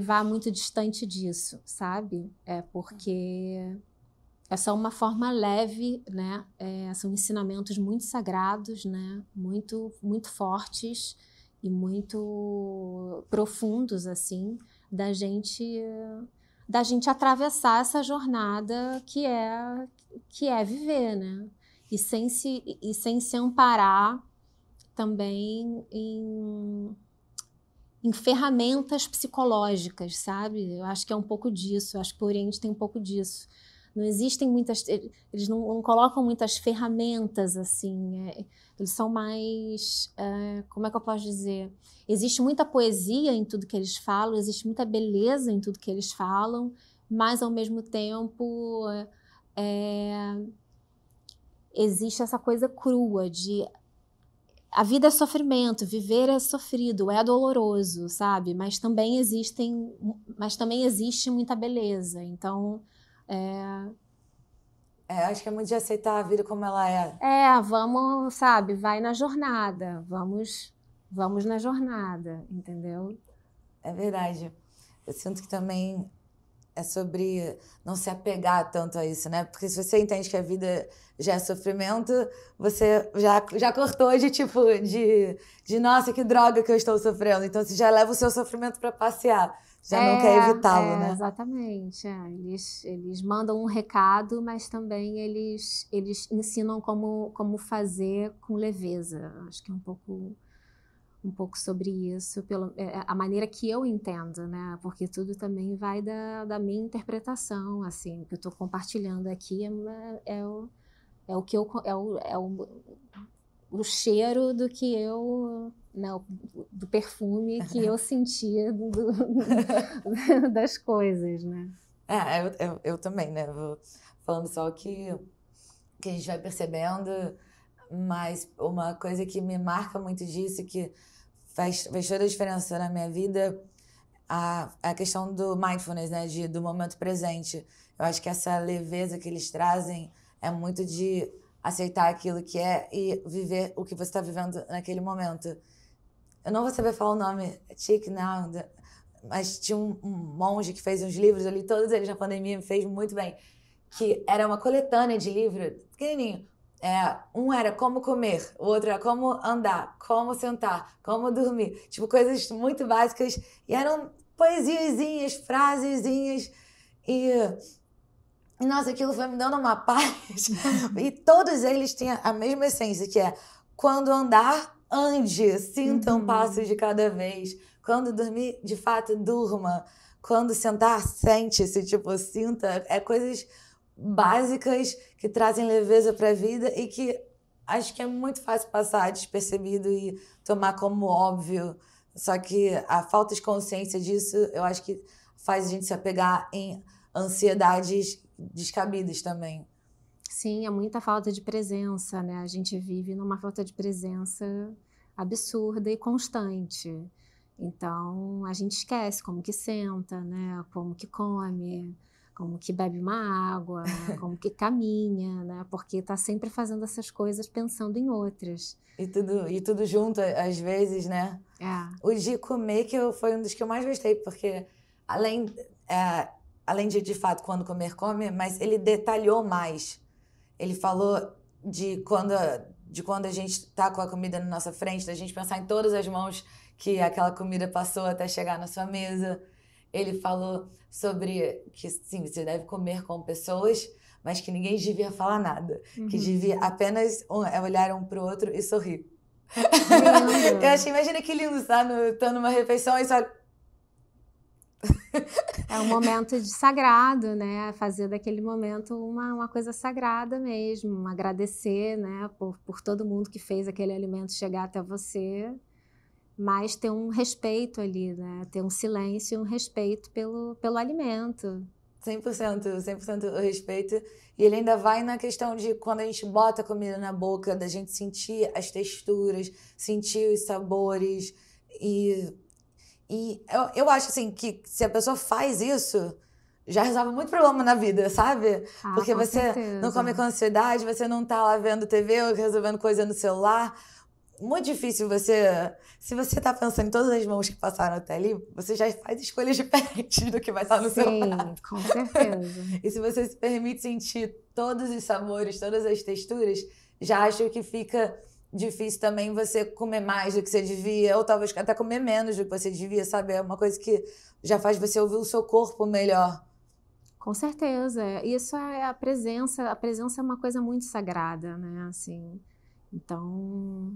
vá muito distante disso, sabe? Porque é só uma forma leve, né? São ensinamentos muito sagrados, né? Muito, muito fortes e muito profundos, assim, da gente atravessar essa jornada que é viver, né? E sem se amparar também em ferramentas psicológicas, sabe? Eu acho que é um pouco disso, eu acho que o Oriente tem um pouco disso. não existem muitas, eles não colocam muitas ferramentas, assim, eles são mais, como é que eu posso dizer? Existe muita poesia em tudo que eles falam, existe muita beleza em tudo que eles falam, mas, ao mesmo tempo, existe essa coisa crua de a vida é sofrimento, viver é sofrido, é doloroso, sabe? Mas também existe muita beleza. Então, acho que é muito de aceitar a vida como ela é. Vamos, sabe? Vai na jornada, vamos na jornada, entendeu? É verdade. Eu sinto que também é sobre não se apegar tanto a isso, né? Porque se você entende que a vida já é sofrimento, você já cortou de tipo, de nossa, que droga que eu estou sofrendo. Então você já leva o seu sofrimento para passear. Já não quer evitá-lo, né? Exatamente. Eles mandam um recado, mas também eles ensinam como fazer com leveza. Acho que é um pouco sobre isso, a maneira que eu entendo, né? Porque tudo também vai da minha interpretação, assim, o que eu estou compartilhando aqui é o cheiro do que eu, né, do perfume que eu sentia das coisas, né? Eu também, né? Vou falando só o que a gente vai percebendo, mas uma coisa que me marca muito disso, que faz toda a diferença na minha vida, a questão do mindfulness, né? Do momento presente. Eu acho que essa leveza que eles trazem é muito de aceitar aquilo que é e viver o que você está vivendo naquele momento. Eu não vou saber falar o nome, Thich Nhat Hanh, mas tinha um monge que fez uns livros, eu li todos eles na pandemia, me fez muito bem, que era uma coletânea de livros, pequenininho. Um era como comer, o outro era como andar, como sentar, como dormir. Tipo, coisas muito básicas. E eram poesiazinhas, frasezinhas. E, nossa, aquilo foi me dando uma paz. E todos eles tinham a mesma essência, que é quando andar, ande, sinta um passo de cada vez. Quando dormir, de fato, durma. Quando sentar, sente-se, tipo, sinta. Coisas básicas que trazem leveza para a vida e que acho que é muito fácil passar despercebido e tomar como óbvio. Só que a falta de consciência disso, eu acho que faz a gente se apegar em ansiedades descabidas também. Sim, é muita falta de presença, né? A gente vive numa falta de presença absurda e constante. Então, a gente esquece como que senta, né? Como que come, como que bebe uma água, como que caminha, né? Porque está sempre fazendo essas coisas pensando em outras. E tudo junto, às vezes, né? O de comer foi um dos que eu mais gostei, porque além de fato, quando comer, come, mas ele detalhou mais. Ele falou de quando a gente está com a comida na nossa frente, da gente pensar em todas as mãos que aquela comida passou até chegar na sua mesa. Ele falou sobre que, sim, você deve comer com pessoas, mas que ninguém devia falar nada. Que devia apenas olhar um para o outro e sorrir. Eu achei, imagina que lindo, tá numa refeição e só... É um momento sagrado, né? Fazer daquele momento uma coisa sagrada mesmo. Agradecer, né? Por todo mundo que fez aquele alimento chegar até você. Mas ter um respeito ali, né? Ter um silêncio e um respeito pelo alimento. 100% o respeito. E ele ainda vai na questão de quando a gente bota a comida na boca, da gente sentir as texturas, sentir os sabores. E eu acho assim que se a pessoa faz isso, já resolve muito problema na vida, sabe? Porque você não come com ansiedade, você não tá lá vendo TV ou resolvendo coisa no celular. Muito difícil se você tá pensando em todas as mãos que passaram até ali, você já faz escolhas diferentes do que vai estar no seu prato. Sim, com certeza. E se você se permite sentir todos os sabores, todas as texturas, já acho que fica difícil também você comer mais do que você devia, ou talvez até comer menos do que você devia, sabe? É uma coisa que já faz você ouvir o seu corpo melhor. Com certeza. Isso é a presença. A presença é uma coisa muito sagrada, né? Assim, então,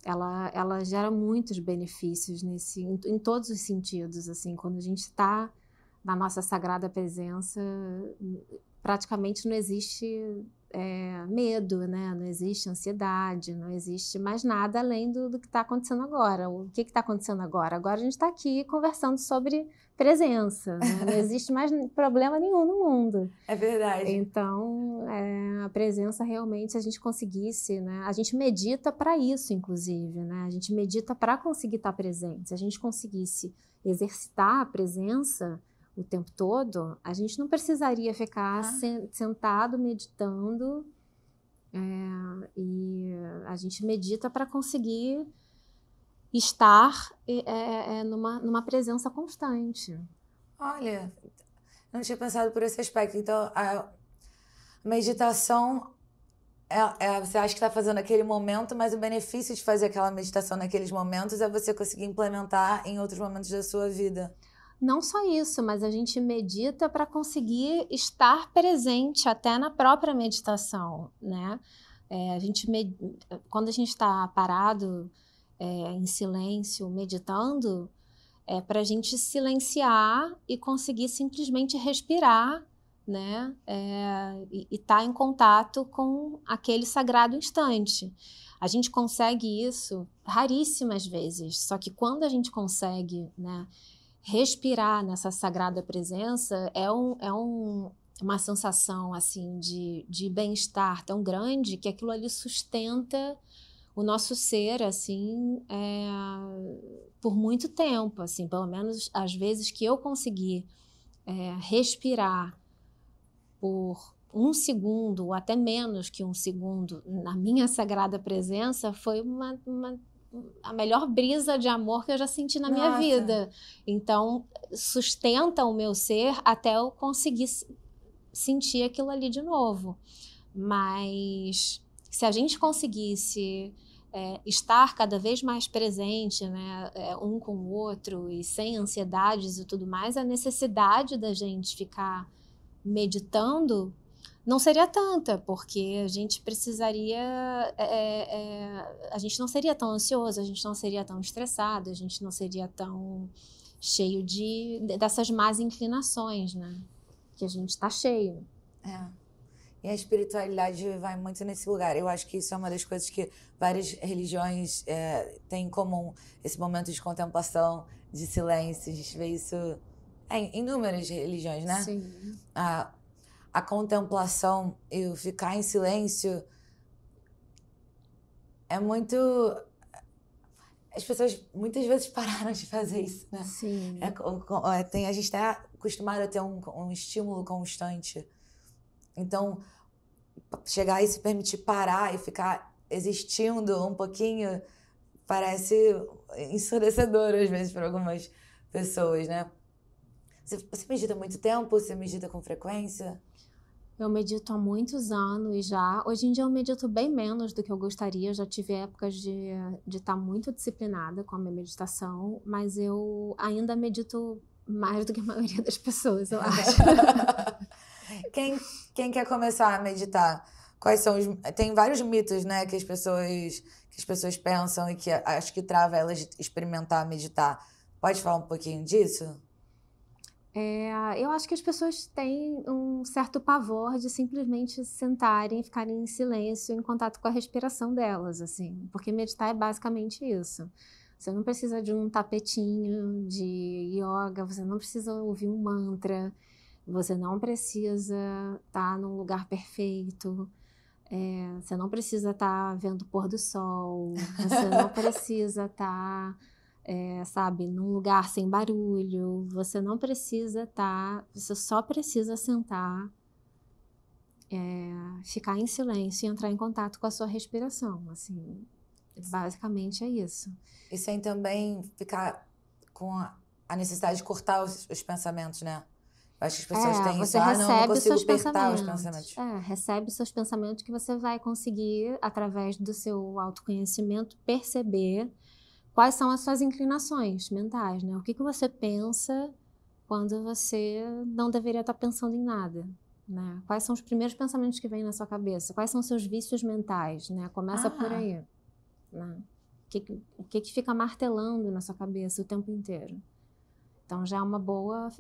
ela gera muitos benefícios em todos os sentidos. Assim, quando a gente está na nossa sagrada presença, praticamente não existe medo, né? Não existe ansiedade, não existe mais nada além do que está acontecendo agora. O que está acontecendo agora? Agora a gente está aqui conversando sobre presença, né? Não existe mais problema nenhum no mundo. É verdade. Então, a presença realmente, se a gente conseguisse, né? A gente medita para isso, inclusive, né? A gente medita para conseguir estar presente. Se a gente conseguisse exercitar a presença o tempo todo, a gente não precisaria ficar sentado meditando, e a gente medita para conseguir estar numa presença constante. Olha, eu não tinha pensado por esse aspecto. Então, a meditação, você acha que está fazendo aquele momento, mas o benefício de fazer aquela meditação naqueles momentos é você conseguir implementar em outros momentos da sua vida. Não só isso, mas a gente medita para conseguir estar presente até na própria meditação, né? Quando a gente está parado, em silêncio, meditando, é para a gente silenciar e conseguir simplesmente respirar, né? E estar em contato com aquele sagrado instante. A gente consegue isso raríssimas vezes, só que quando a gente consegue, né, respirar nessa sagrada presença, uma sensação assim de bem-estar tão grande que aquilo ali sustenta o nosso ser assim, por muito tempo, assim, pelo menos às vezes que eu consegui respirar por 1 segundo ou até menos que 1 segundo na minha sagrada presença, foi a melhor brisa de amor que eu já senti na minha vida. Então, sustenta o meu ser até eu conseguir sentir aquilo ali de novo. Mas se a gente conseguisse estar cada vez mais presente, né, um com o outro e sem ansiedades e tudo mais, a necessidade da gente ficar meditando não seria tanta, porque a gente precisaria, a gente não seria tão ansioso, a gente não seria tão estressado, a gente não seria tão cheio dessas más inclinações, né? Que a gente está cheio. E a espiritualidade vai muito nesse lugar. Eu acho que isso é uma das coisas que várias religiões têm em comum, esse momento de contemplação, de silêncio. A gente vê isso em inúmeras religiões, né? Sim. A contemplação e o ficar em silêncio é muito... As pessoas muitas vezes pararam de fazer isso, né? Sim. A gente está acostumado a ter um estímulo constante. Então, chegar e se permitir parar e ficar existindo um pouquinho parece ensurdecedor às vezes para algumas pessoas, né? Você medita há muito tempo? Você medita com frequência? Eu medito há muitos anos já. Hoje em dia eu medito bem menos do que eu gostaria. Eu já tive épocas de estar muito disciplinada com a minha meditação, mas eu ainda medito mais do que a maioria das pessoas, eu acho. Quem quer começar a meditar? Quais são Tem vários mitos, né, que as pessoas pensam e que acho que trava elas de experimentar meditar. Pode falar um pouquinho disso? Eu acho que as pessoas têm um certo pavor de simplesmente sentarem e ficarem em silêncio em contato com a respiração delas, assim, porque meditar é basicamente isso. Você não precisa de um tapetinho de yoga, você não precisa ouvir um mantra, você não precisa estar num lugar perfeito, você não precisa estar vendo o pôr do sol, você não precisa estar... sabe, num lugar sem barulho, você não precisa estar, você só precisa sentar, ficar em silêncio e entrar em contato com a sua respiração, assim, basicamente é isso. E sem também ficar com a necessidade de cortar os pensamentos, né? Eu acho que as pessoas têm isso, não consigo apertar os pensamentos. Recebe os seus pensamentos que você vai conseguir, através do seu autoconhecimento, perceber quais são as suas inclinações mentais, né? O que você pensa quando você não deveria estar pensando em nada, né? Quais são os primeiros pensamentos que vêm na sua cabeça? Quais são os seus vícios mentais, né? Começa por aí, né? O que fica martelando na sua cabeça o tempo inteiro? Então já é uma boa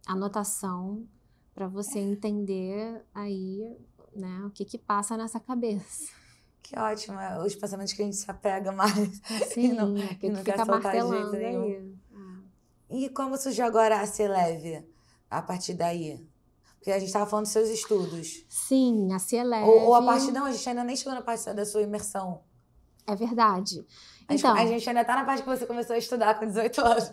anotação para você entender aí, né, o que passa nessa cabeça. Que ótimo, os pensamentos que a gente se apega mais. Sim, e não que fica quer soltar de jeito martelando nenhum. aí. E como surgiu agora a Ser Leve, a partir daí? Porque a gente estava falando dos seus estudos. Sim, a Ser Leve... Ou a partir... Não, a gente ainda nem chegou na parte da sua imersão. É verdade. Então, a gente ainda está na parte que você começou a estudar com 18 anos.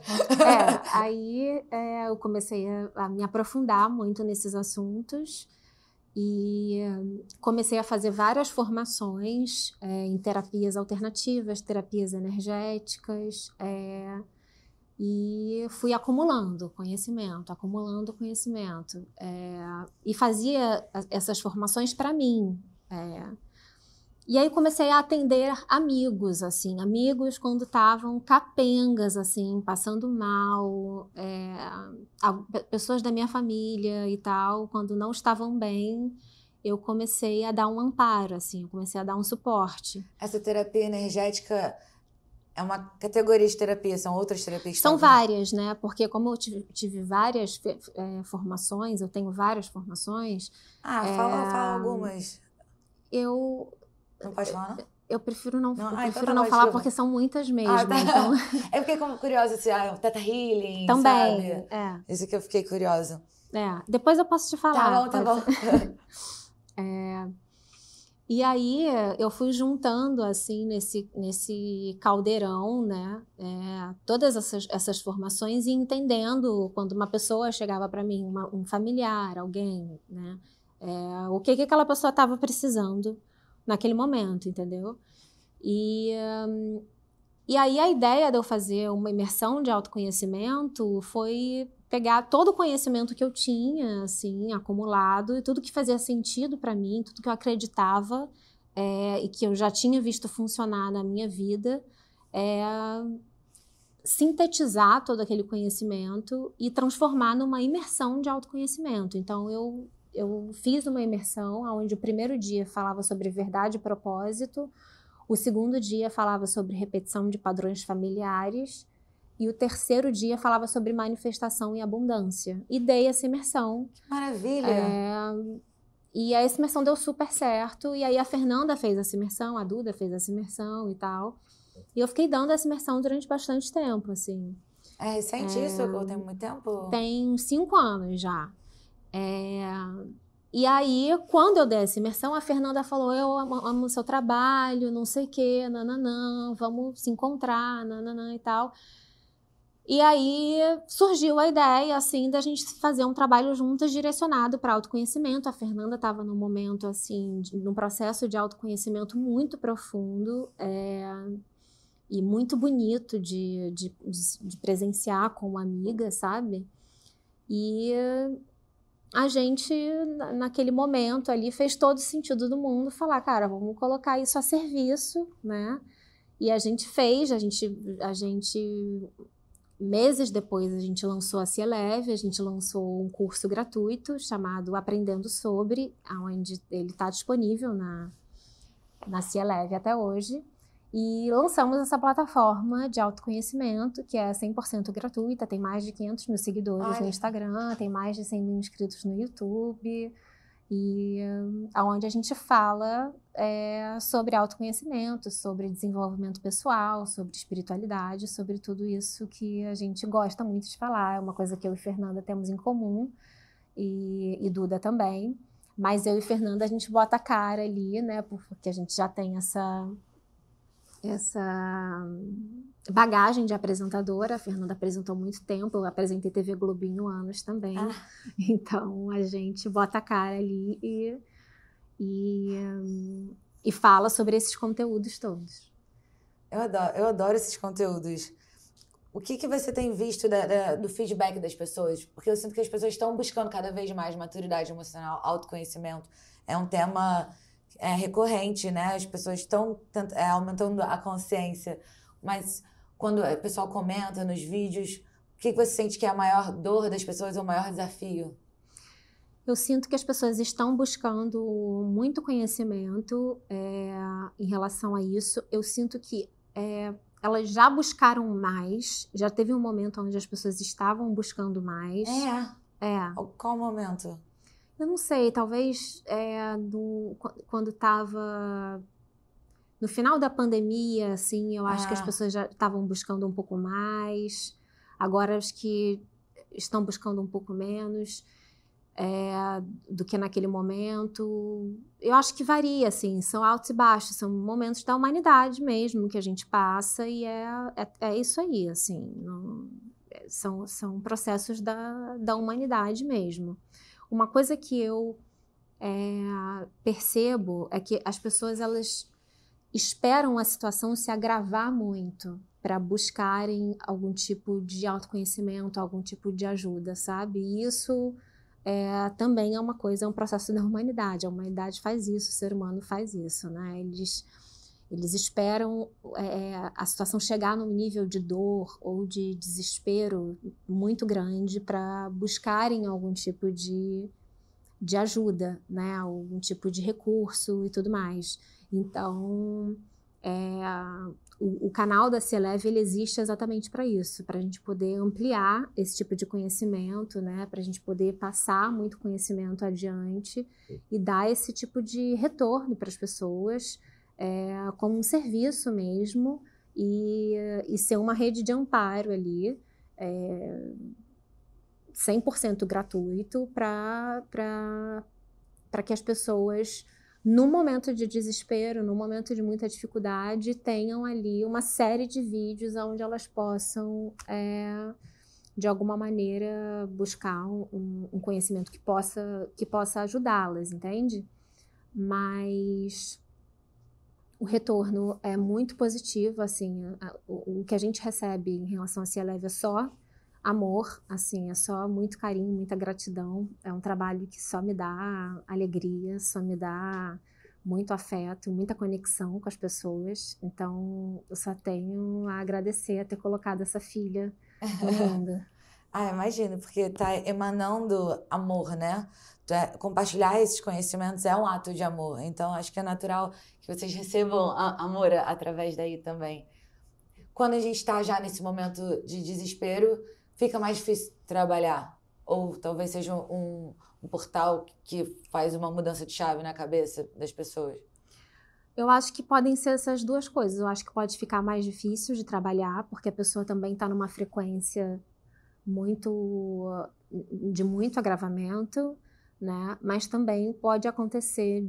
Aí eu comecei a me aprofundar muito nesses assuntos e comecei a fazer várias formações em terapias alternativas, terapias energéticas, e fui acumulando conhecimento. E fazia essas formações para mim. E aí comecei a atender amigos, assim, amigos quando estavam capengas, assim, passando mal, pessoas da minha família e tal, quando não estavam bem, eu comecei a dar um amparo, assim, eu comecei a dar um suporte. Essa terapia energética é uma categoria de terapia, são outras terapias? São várias, né? Porque como eu tive várias formações, eu tenho várias formações... Fala algumas. Não pode falar, não? Eu prefiro não, então não falar, porque são muitas mesmo. Tá. Então... Eu fiquei curiosa se o Theta Healing, também, sabe? Isso que eu fiquei curiosa. Depois eu posso te falar. Tá bom. E aí eu fui juntando, assim, nesse caldeirão, né? Todas essas formações e entendendo quando uma pessoa chegava para mim, um familiar, alguém, né? O que aquela pessoa estava precisando naquele momento, entendeu? E aí a ideia de eu fazer uma imersão de autoconhecimento foi pegar todo o conhecimento que eu tinha, assim, acumulado, e tudo que fazia sentido para mim, tudo que eu acreditava e que eu já tinha visto funcionar na minha vida, sintetizar todo aquele conhecimento e transformar numa imersão de autoconhecimento. Então, eu fiz uma imersão onde o primeiro dia falava sobre verdade e propósito, o segundo dia falava sobre repetição de padrões familiares e o terceiro dia falava sobre manifestação e abundância. E dei essa imersão. Que maravilha! E a imersão deu super certo. E aí a Fernanda fez essa imersão, a Duda fez essa imersão e tal. E eu fiquei dando essa imersão durante bastante tempo, assim. É recente isso? Ou tem muito tempo? Tem 5 anos já. E aí, quando eu dei essa imersão, a Fernanda falou, eu amo o seu trabalho, não sei o quê, nananã, vamos se encontrar, nananã e tal. E aí surgiu a ideia, assim, da gente fazer um trabalho juntas direcionado para autoconhecimento. A Fernanda estava num momento, assim, num processo de autoconhecimento muito profundo e muito bonito de presenciar com uma amiga, sabe? E a gente, naquele momento ali, fez todo o sentido do mundo falar, cara, vamos colocar isso a serviço, né? E a gente fez, meses depois, a gente lançou a Ser Leve, a gente lançou um curso gratuito chamado Aprendendo Sobre, onde ele está disponível na Ser Leve até hoje. E lançamos essa plataforma de autoconhecimento, que é 100% gratuita, tem mais de 500 mil seguidores no Instagram, tem mais de 100 mil inscritos no YouTube, e onde a gente fala sobre autoconhecimento, sobre desenvolvimento pessoal, sobre espiritualidade, sobre tudo isso que a gente gosta muito de falar. É uma coisa que eu e Fernanda temos em comum, e Duda também. Mas eu e Fernanda, a gente bota a cara ali, né, porque a gente já tem essa bagagem de apresentadora. A Fernanda apresentou há muito tempo, eu apresentei TV Globinho anos também. Então a gente bota a cara ali e fala sobre esses conteúdos todos. Eu adoro esses conteúdos. O que você tem visto do feedback das pessoas? Porque eu sinto que as pessoas estão buscando cada vez mais maturidade emocional, autoconhecimento. É um tema recorrente, né? As pessoas estão aumentando a consciência. Mas quando o pessoal comenta nos vídeos, o que você sente que é a maior dor das pessoas ou o maior desafio? Eu sinto que as pessoas estão buscando muito conhecimento em relação a isso. Eu sinto que elas já buscaram mais. Já teve um momento onde as pessoas estavam buscando mais. Qual momento? Eu não sei, talvez quando estava no final da pandemia, assim, eu acho que as pessoas já estavam buscando um pouco mais. Agora acho que estão buscando um pouco menos do que naquele momento. Eu acho que varia, assim, são altos e baixos, são momentos da humanidade mesmo que a gente passa e é isso aí, assim, são processos da humanidade mesmo. Uma coisa que eu percebo é que as pessoas, elas esperam a situação se agravar muito para buscarem algum tipo de autoconhecimento, algum tipo de ajuda, sabe? E isso também é uma coisa, é um processo da humanidade. A humanidade faz isso, o ser humano faz isso, né? Eles esperam a situação chegar num nível de dor ou de desespero muito grande para buscarem algum tipo de ajuda, né? Algum tipo de recurso e tudo mais. Então, o canal da Cieleve, ele existe exatamente para isso, para a gente poder ampliar esse tipo de conhecimento, né? Para a gente poder passar muito conhecimento adiante e dar esse tipo de retorno para as pessoas, como um serviço mesmo, e ser uma rede de amparo ali, 100% gratuito para que as pessoas, no momento de desespero, no momento de muita dificuldade, tenham ali uma série de vídeos onde elas possam, de alguma maneira, buscar um conhecimento que possa ajudá-las, entende? Mas o retorno é muito positivo, assim, o que a gente recebe em relação a Cieleve é só amor, assim, é só muito carinho, muita gratidão. É um trabalho que só me dá alegria, só me dá muito afeto, muita conexão com as pessoas. Então, eu só tenho a agradecer a ter colocado essa filha no mundo. Imagino, porque tá emanando amor, né? Compartilhar esses conhecimentos é um ato de amor. Então, acho que é natural que vocês recebam amor através daí também. Quando a gente está já nesse momento de desespero, fica mais difícil trabalhar. Ou talvez seja um portal que faz uma mudança de chave na cabeça das pessoas. Eu acho que podem ser essas duas coisas. Eu acho que pode ficar mais difícil de trabalhar, porque a pessoa também está numa frequência de muito agravamento, né? Mas também pode acontecer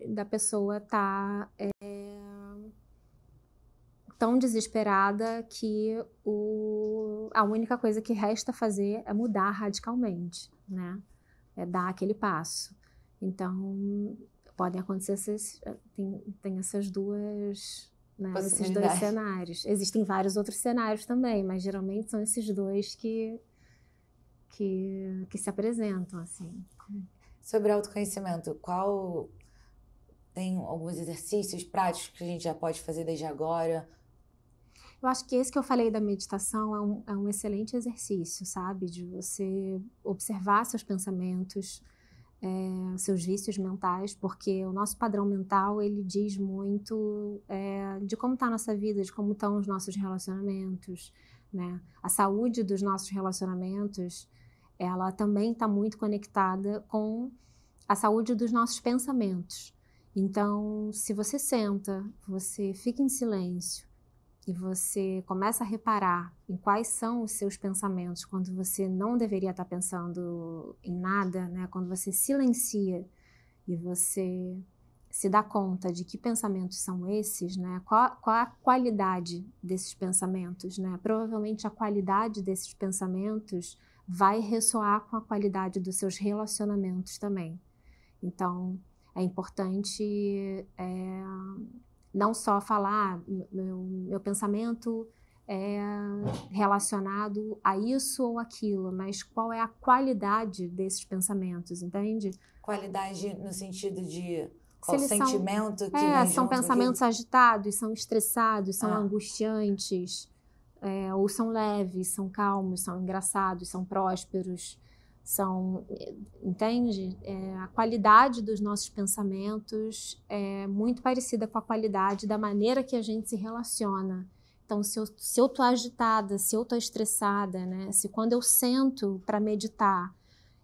da pessoa estar tão desesperada que a única coisa que resta fazer é mudar radicalmente, né? É dar aquele passo. Então, podem acontecer tem essas duas, né, esses dois cenários. Existem vários outros cenários também, mas geralmente são esses dois que se apresentam, assim. Sobre autoconhecimento, tem alguns exercícios práticos que a gente já pode fazer desde agora? Eu acho que esse que eu falei da meditação é um excelente exercício, sabe? De você observar seus pensamentos, seus vícios mentais, porque o nosso padrão mental, ele diz muito de como está a nossa vida, de como estão os nossos relacionamentos, né? A saúde dos nossos relacionamentos, ela também está muito conectada com a saúde dos nossos pensamentos. Então, se você senta, você fica em silêncio, e você começa a reparar em quais são os seus pensamentos quando você não deveria estar pensando em nada, né? Quando você silencia e você se dá conta de que pensamentos são esses, né? Qual a qualidade desses pensamentos, né? Provavelmente a qualidade desses pensamentos vai ressoar com a qualidade dos seus relacionamentos também. Então, é importante não só falar, meu pensamento é relacionado a isso ou aquilo, mas qual é a qualidade desses pensamentos, entende? Qualidade no sentido de qual sentimento que vem são junto pensamentos agitados, são estressados, são Ah. angustiantes, ou são leves, são calmos, são engraçados, são prósperos, entende? A qualidade dos nossos pensamentos é muito parecida com a qualidade da maneira que a gente se relaciona. Então, se eu tô agitada, se eu tô estressada, né? Se quando eu sento para meditar,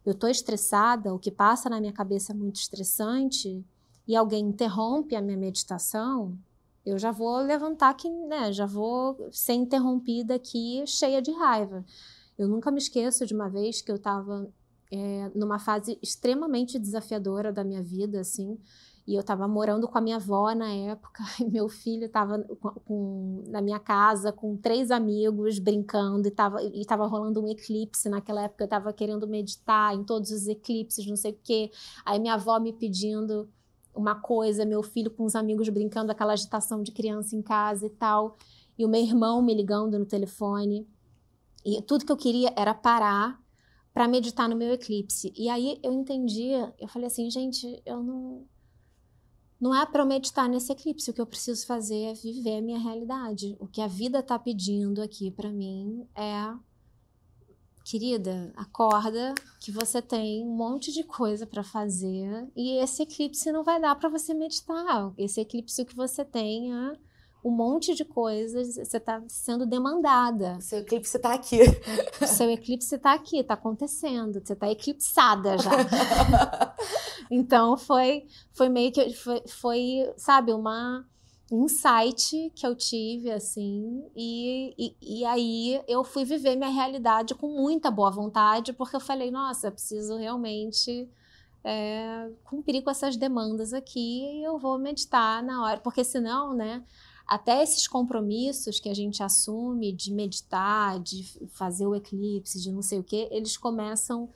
eu tô estressada, o que passa na minha cabeça é muito estressante, e alguém interrompe a minha meditação, eu já vou levantar aqui, né? Já vou ser interrompida aqui, cheia de raiva. Eu nunca me esqueço de uma vez que eu estava numa fase extremamente desafiadora da minha vida, assim, e eu estava morando com a minha avó na época, e meu filho estava na minha casa com 3 amigos brincando, e estava rolando um eclipse. Naquela época eu estava querendo meditar em todos os eclipses, não sei o quê. Aí minha avó me pedindo uma coisa, meu filho com os amigos brincando, aquela agitação de criança em casa e tal, e o meu irmão me ligando no telefone, e tudo que eu queria era parar para meditar no meu eclipse. E aí eu entendi, eu falei assim, gente, não é para eu meditar nesse eclipse, o que eu preciso fazer é viver a minha realidade. O que a vida está pedindo aqui para mim é, querida, acorda que você tem um monte de coisa para fazer e esse eclipse não vai dar para você meditar. Esse eclipse o que você tem é um monte de coisas, você está sendo demandada. Seu eclipse está aqui. Seu eclipse está aqui, está acontecendo, você está eclipsada já. Então foi meio que, sabe, um insight que eu tive, assim, e aí eu fui viver minha realidade com muita boa vontade, porque eu falei, nossa, eu preciso realmente cumprir com essas demandas aqui e eu vou meditar na hora, porque senão, né, até esses compromissos que a gente assume de meditar, de fazer o eclipse, de não sei o quê, eles começam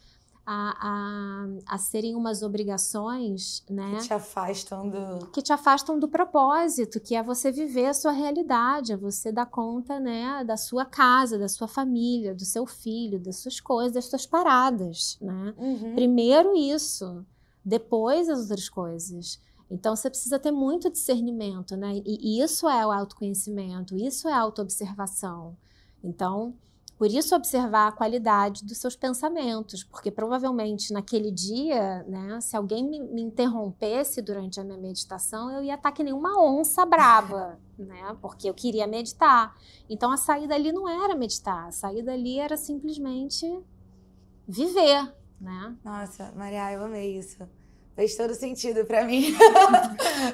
a serem umas obrigações, né? Que te afastam do propósito, que é você viver a sua realidade, é você dar conta, né, da sua casa, da sua família, do seu filho, das suas coisas, das suas paradas, né? Uhum. Primeiro isso, depois as outras coisas. Então, você precisa ter muito discernimento, né? E isso é o autoconhecimento, isso é a autoobservação. Então, por isso observar a qualidade dos seus pensamentos, porque provavelmente naquele dia, né, se alguém me interrompesse durante a minha meditação, eu ia estar que nem uma onça brava, né? Porque eu queria meditar. Então, a saída ali não era meditar, a saída ali era simplesmente viver, né? Nossa, Maria, eu amei isso. Fez todo sentido pra mim.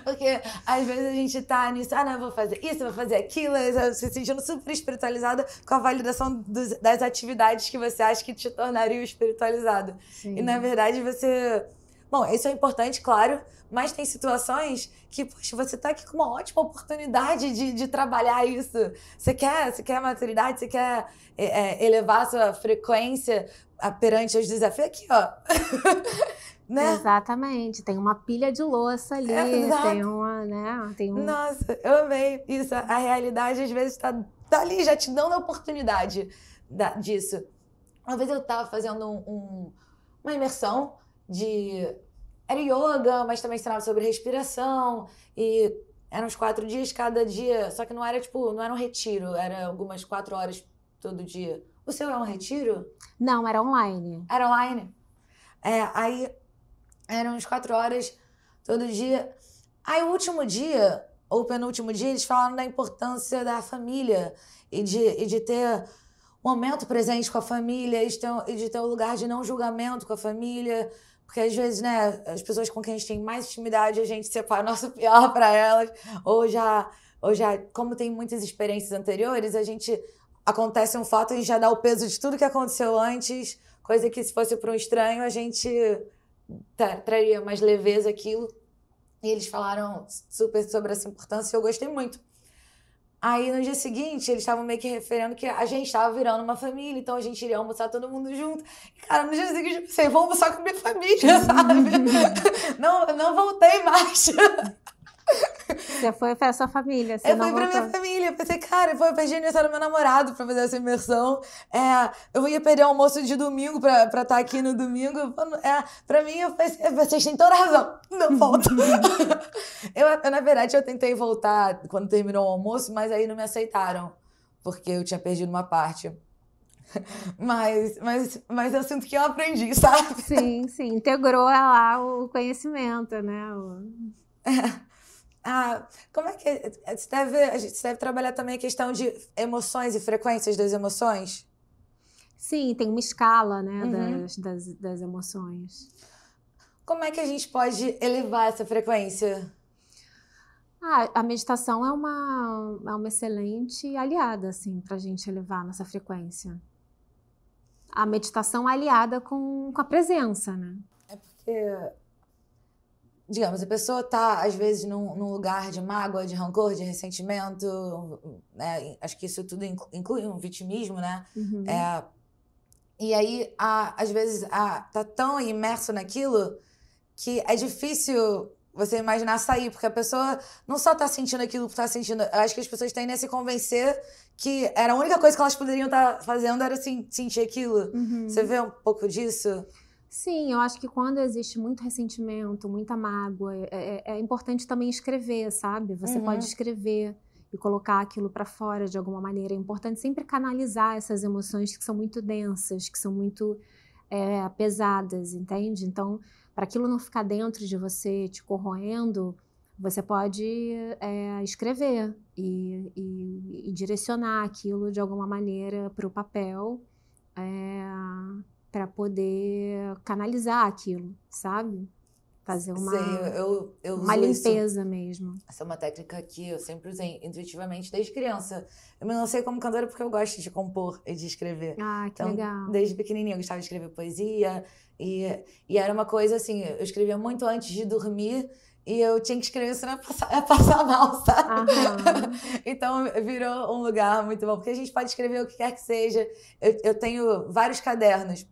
Porque às vezes a gente tá nisso, não, eu vou fazer isso, eu vou fazer aquilo, se sentindo super espiritualizada com a validação das atividades que você acha que te tornariam espiritualizado. Sim. E na verdade você... Bom, isso é importante, claro, mas tem situações que, poxa, você tá aqui com uma ótima oportunidade de trabalhar isso. Você quer maturidade, você quer elevar a sua frequência perante os desafios. Aqui, ó. Né? Exatamente, tem uma pilha de louça ali, tem uma, né? Nossa, eu amei isso. A realidade às vezes tá ali, já te dando a oportunidade disso. Uma vez eu tava fazendo uma imersão era yoga, mas também ensinava sobre respiração, e eram uns 4 dias cada dia, só que não era um retiro, era algumas 4 horas todo dia. O seu é um retiro? Não, era online. Era online? Aí eram uns 4 horas todo dia. Aí o último dia, ou penúltimo dia, eles falaram da importância da família e de ter um momento presente com a família e de ter um lugar de não julgamento com a família. Porque às vezes, né, as pessoas com quem a gente tem mais intimidade, a gente separa o nosso pior para elas. Ou já, como tem muitas experiências anteriores, acontece um fato e já dá o peso de tudo que aconteceu antes, coisa que se fosse para um estranho, a gente traria mais leveza aquilo. E eles falaram super sobre essa importância e eu gostei muito. Aí, no dia seguinte, eles estavam meio que referendo que a gente estava virando uma família, então a gente iria almoçar todo mundo junto. E, cara, no dia seguinte eu pensei, vou almoçar com minha família, sabe? não voltei mais. Você foi pra sua família, eu fui pra minha família. Eu pensei, cara, eu perdi o aniversário do meu namorado pra fazer essa imersão. Eu ia perder o almoço de domingo pra estar aqui no domingo. Pra mim, eu pensei, vocês têm toda a razão. Não volto. Na verdade, eu tentei voltar quando terminou o almoço, mas aí não me aceitaram. Porque eu tinha perdido uma parte. Mas eu sinto que eu aprendi, sabe? Sim, integrou lá o conhecimento, né? Como é que você deve trabalhar também a questão de emoções e frequências das emoções? Sim, tem uma escala, né, das emoções. Como é que a gente pode elevar essa frequência? A meditação é uma excelente aliada, assim, para a gente elevar nossa frequência. A meditação aliada com a presença, né? É porque, digamos, a pessoa está, às vezes, num lugar de mágoa, de rancor, de ressentimento, né? Acho que isso tudo inclui um vitimismo, né? E aí, às vezes, tá tão imerso naquilo que é difícil você imaginar sair, porque a pessoa não só tá sentindo aquilo que tá sentindo, eu acho que as pessoas tendem a se convencer que era a única coisa que elas poderiam estar fazendo era sentir aquilo. Você vê um pouco disso? Sim, eu acho que quando existe muito ressentimento, muita mágoa, é importante também escrever, sabe? Você pode escrever e colocar aquilo para fora de alguma maneira. É importante sempre canalizar essas emoções que são muito densas, que são muito pesadas, entende? Então, para aquilo não ficar dentro de você, te corroendo, você pode escrever e direcionar aquilo de alguma maneira para o papel, para poder canalizar aquilo, sabe? Fazer uma limpeza isso mesmo. Essa é uma técnica que eu sempre usei intuitivamente desde criança. Eu me lancei como cantora porque eu gosto de compor e de escrever. Que legal. Desde pequenininha eu gostava de escrever poesia e era uma coisa assim, eu escrevia muito antes de dormir e eu tinha que escrever senão ia passar mal, sabe? Então virou um lugar muito bom, porque a gente pode escrever o que quer que seja. Eu tenho vários cadernos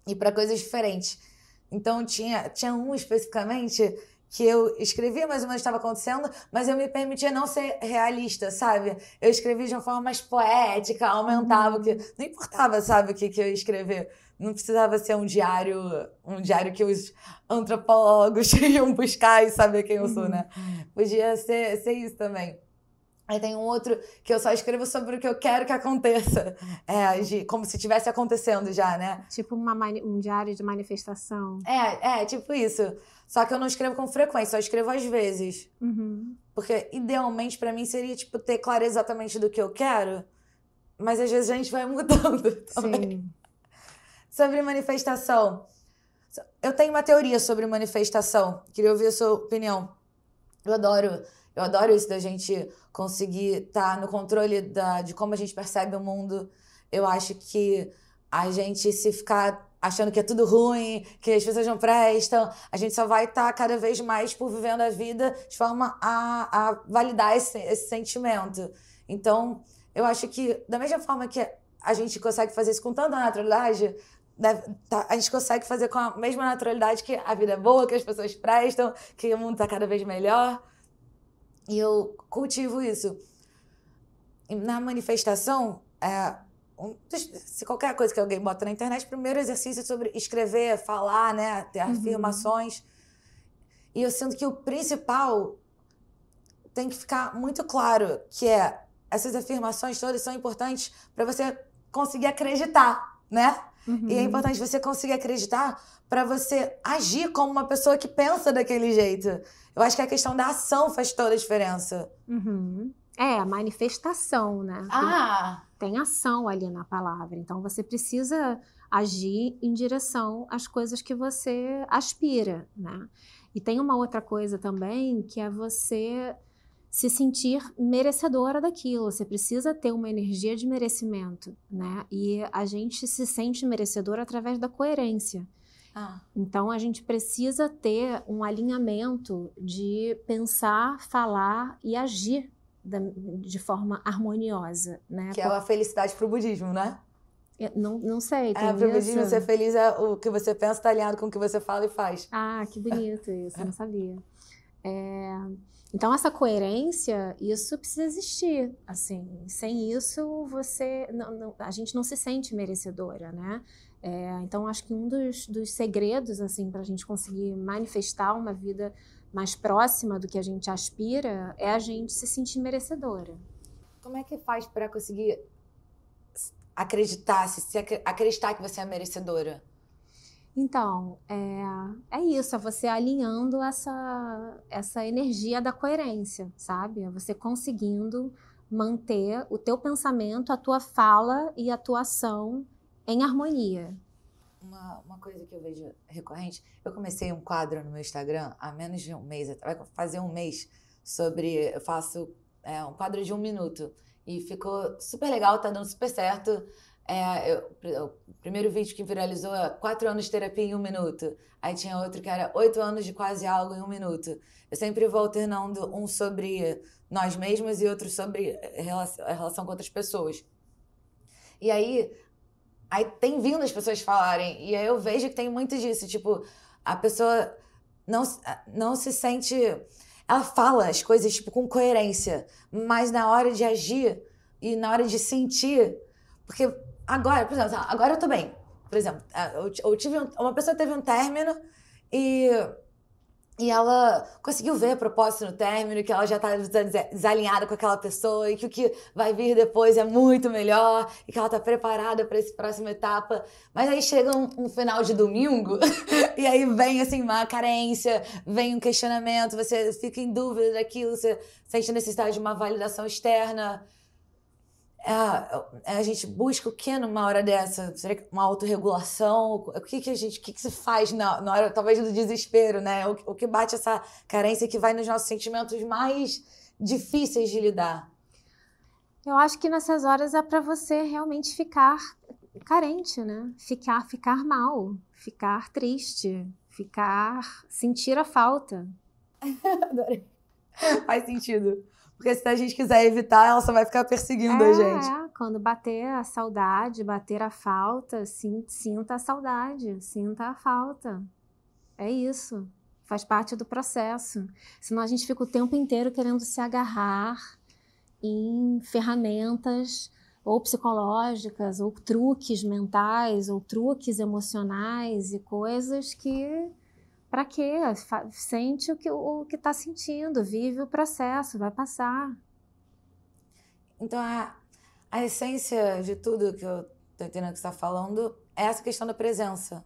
e para coisas diferentes. Então, tinha um especificamente que eu escrevia mais ou menos o que estava acontecendo, mas eu me permitia não ser realista, sabe? Eu escrevia de uma forma mais poética, aumentava o que... Não importava, sabe, o que eu ia escrever. Não precisava ser um diário que os antropólogos iam buscar e saber quem eu sou, né? Podia ser isso também. Aí tem um outro que eu só escrevo sobre o que eu quero que aconteça. Como se estivesse acontecendo já, né? Tipo um diário de manifestação. Tipo isso. Só que eu não escrevo com frequência, só escrevo às vezes. Porque, idealmente, pra mim, seria, tipo, ter clareza exatamente do que eu quero. Mas, às vezes, a gente vai mudando também. Sim. Sobre manifestação. Eu tenho uma teoria sobre manifestação. Queria ouvir a sua opinião. Eu adoro isso da gente conseguir estar no controle de como a gente percebe o mundo. Eu acho que a gente, se ficar achando que é tudo ruim, que as pessoas não prestam, a gente só vai estar cada vez mais vivendo a vida de forma a validar esse sentimento. Então, eu acho que, da mesma forma que a gente consegue fazer isso com tanta naturalidade, a gente consegue fazer com a mesma naturalidade que a vida é boa, que as pessoas prestam, que o mundo está cada vez melhor. E eu cultivo isso. E na manifestação, se qualquer coisa que alguém bota na internet, primeiro exercício é sobre escrever, falar, né? Ter afirmações. E eu sinto que o principal tem que ficar muito claro, que essas afirmações todas são importantes para você conseguir acreditar, né? E é importante você conseguir acreditar para você agir como uma pessoa que pensa daquele jeito. Eu acho que a questão da ação faz toda a diferença. A manifestação, né? Tem ação ali na palavra. Então, você precisa agir em direção às coisas que você aspira, né? E tem uma outra coisa também, que é você se sentir merecedora daquilo. Você precisa ter uma energia de merecimento, né? E a gente se sente merecedor através da coerência. Então, a gente precisa ter um alinhamento de pensar, falar e agir de forma harmoniosa, né? Que é a felicidade pro budismo, né? Não sei, tem pro budismo, ser feliz é o que você pensa tá alinhado com o que você fala e faz. Que bonito isso, eu não sabia. Então, essa coerência, isso precisa existir, assim. Sem isso, a gente não se sente merecedora, né? Então, acho que um dos segredos, assim, para a gente conseguir manifestar uma vida mais próxima do que a gente aspira é a gente se sentir merecedora. Como é que faz para conseguir acreditar que você é merecedora? Então, é isso, é você alinhando essa energia da coerência, sabe? É você conseguindo manter o teu pensamento, a tua fala e a tua ação em harmonia. Uma coisa que eu vejo recorrente, eu comecei um quadro no meu Instagram há menos de um mês, vai fazer um mês, eu faço um quadro de 1 minuto e ficou super legal, tá dando super certo. O primeiro vídeo que viralizou é 4 anos de terapia em 1 minuto, aí tinha outro que era 8 anos de quase algo em 1 minuto. Eu sempre vou alternando um sobre nós mesmos e outro sobre a relação com outras pessoas. E aí tem vindo as pessoas falarem, e aí eu vejo que tem muito disso, tipo, a pessoa não se sente... Ela fala as coisas, tipo, com coerência, mas na hora de agir e na hora de sentir... Porque agora, por exemplo, agora eu tô bem. Por exemplo, uma pessoa teve um término e ela conseguiu ver propósito no término, que ela já tá desalinhada com aquela pessoa e que o que vai vir depois é muito melhor e que ela tá preparada para essa próxima etapa. Mas aí chega um final de domingo e aí vem assim uma carência, vem um questionamento, você fica em dúvida daquilo, você sente necessidade de uma validação externa. A gente busca o que numa hora dessa? Será que uma autorregulação? O que se faz na hora, talvez, do desespero, né? O que bate essa carência que vai nos nossos sentimentos mais difíceis de lidar? Eu acho que nessas horas é para você realmente ficar carente, né? Ficar mal, ficar triste, sentir a falta. Adorei. Faz sentido. Porque se a gente quiser evitar, ela só vai ficar perseguindo a gente. Quando bater a saudade, bater a falta, sinta a saudade, sinta a falta. É isso. Faz parte do processo. Senão a gente fica o tempo inteiro querendo se agarrar em ferramentas ou psicológicas, ou truques mentais, ou truques emocionais e coisas que... Para quê? Sente o que está sentindo, vive o processo, vai passar. Então, a essência de tudo que eu estou entendendo que você está falando é essa questão da presença.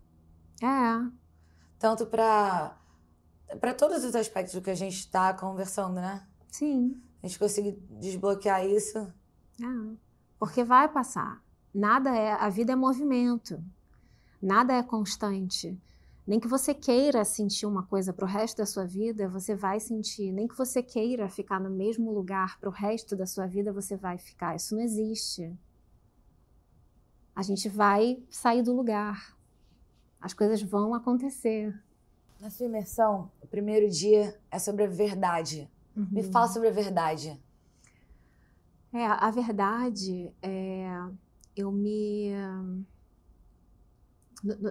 Tanto para todos os aspectos do que a gente está conversando, né? Sim. A gente conseguir desbloquear isso. Porque vai passar. A vida é movimento. Nada é constante. Nem que você queira sentir uma coisa para o resto da sua vida, você vai sentir. Nem que você queira ficar no mesmo lugar para o resto da sua vida, você vai ficar. Isso não existe. A gente vai sair do lugar. As coisas vão acontecer. Na sua imersão, o primeiro dia é sobre a verdade. Me fala sobre a verdade. A verdade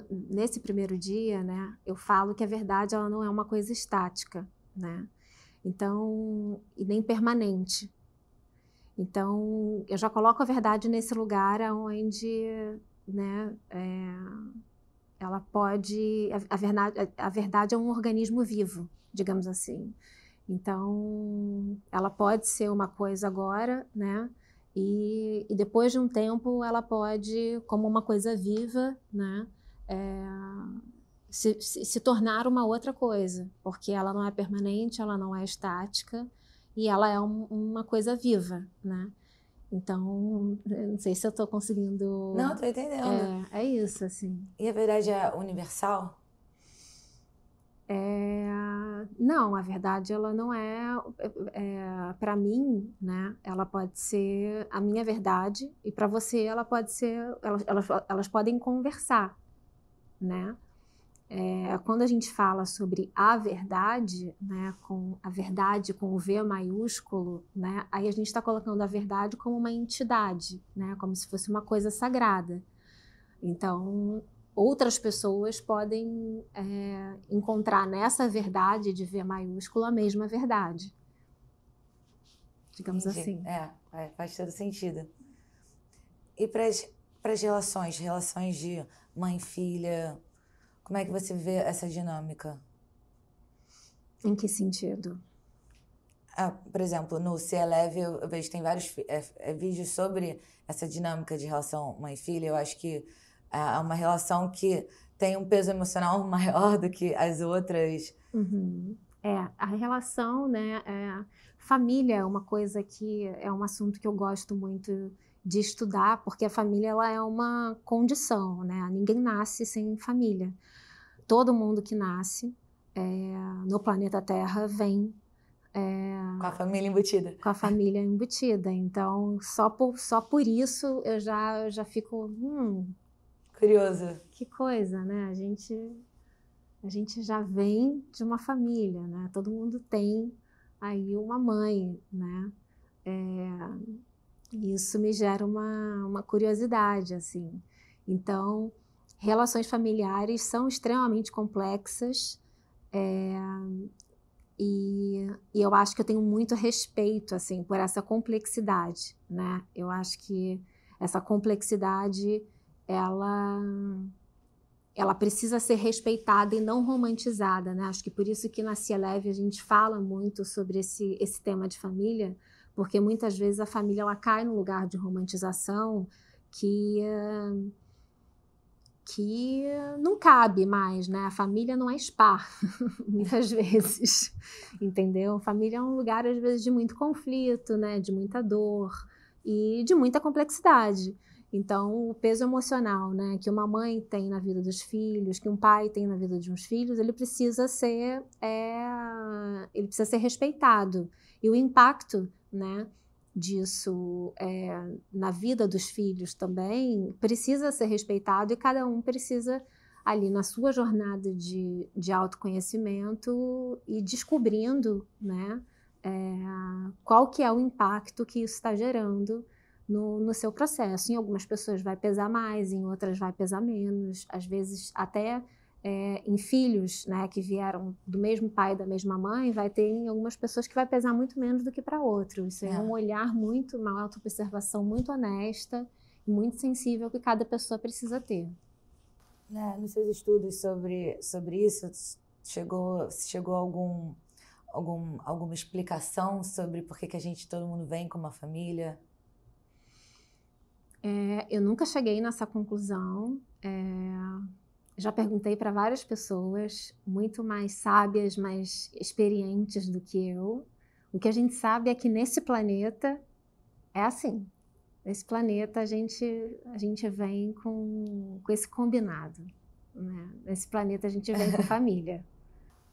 nesse primeiro dia, né, eu falo que a verdade ela não é uma coisa estática, né? Então, e nem permanente. Então, eu já coloco a verdade nesse lugar onde, né, ela pode... A verdade é um organismo vivo, digamos assim. Então, ela pode ser uma coisa agora, né? E depois de um tempo, ela pode, como uma coisa viva, né? Se tornar uma outra coisa, porque ela não é permanente, ela não é estática e ela é uma coisa viva, né? Então, não sei se eu estou conseguindo... Não, estou entendendo. É isso, assim. E a verdade é universal? Não, a verdade ela não para mim, né? Ela pode ser a minha verdade e para você ela pode ser, elas podem conversar, né? Quando a gente fala sobre a verdade, né? Com a verdade com o V maiúsculo, né? Aí a gente está colocando a verdade como uma entidade, né? Como se fosse uma coisa sagrada. Então outras pessoas podem encontrar nessa verdade de V maiúsculo a mesma verdade. Digamos assim. Faz todo sentido. E para as relações de mãe e filha, como é que você vê essa dinâmica? Em que sentido? Por exemplo, no Se é Leve, eu vejo que tem vários vídeos sobre essa dinâmica de relação mãe e filha. Eu acho que é uma relação que tem um peso emocional maior do que as outras. A relação, né, família é uma coisa que é um assunto que eu gosto muito de estudar, porque a família ela é uma condição, né? Ninguém nasce sem família. Todo mundo que nasce no planeta Terra vem Com a família embutida. com a família embutida. Então, só por isso eu já fico, Curioso. que coisa, né? A gente já vem de uma família, né? Todo mundo tem aí uma mãe, né? Isso me gera uma curiosidade, assim. Então, relações familiares são extremamente complexas, e eu acho que eu tenho muito respeito, assim, por essa complexidade, né? Eu acho que essa complexidade, ela precisa ser respeitada e não romantizada, né? Acho que por isso que na Cia Leve a gente fala muito sobre esse tema de família, porque muitas vezes a família ela cai no lugar de romantização que não cabe mais, né? A família não é spa, muitas vezes, entendeu? A família é um lugar, às vezes, de muito conflito, né? De muita dor e de muita complexidade. Então, o peso emocional, né, que uma mãe tem na vida dos filhos, que um pai tem na vida de uns filhos, ele precisa ser respeitado. E o impacto, né, disso na vida dos filhos também precisa ser respeitado, e cada um precisa, ali na sua jornada de autoconhecimento, e descobrindo, né, qual que é o impacto que isso está gerando no seu processo. Em algumas pessoas vai pesar mais, em outras vai pesar menos, às vezes até em filhos, né, que vieram do mesmo pai e da mesma mãe, vai ter em algumas pessoas que vai pesar muito menos do que para outros. Isso é um olhar muito, uma autoobservação muito honesta e muito sensível que cada pessoa precisa ter. Nos seus estudos sobre isso, chegou alguma explicação sobre por que todo mundo vem com uma família? Eu nunca cheguei nessa conclusão. Já perguntei para várias pessoas, muito mais sábias, mais experientes do que eu. O que a gente sabe é que nesse planeta é assim. Nesse planeta a gente vem com esse combinado, né? Nesse planeta a gente vem com família.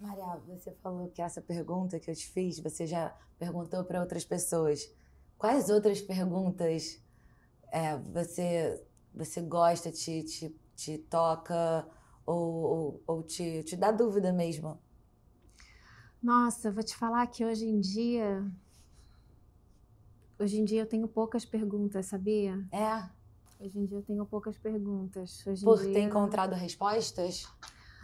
Maria, você falou que essa pergunta que eu te fiz, você já perguntou para outras pessoas. Quais outras perguntas você gosta, te toca ou te dá dúvida mesmo? Nossa, eu vou te falar que hoje em dia eu tenho poucas perguntas, sabia? Hoje em dia eu tenho poucas perguntas. Ter encontrado respostas?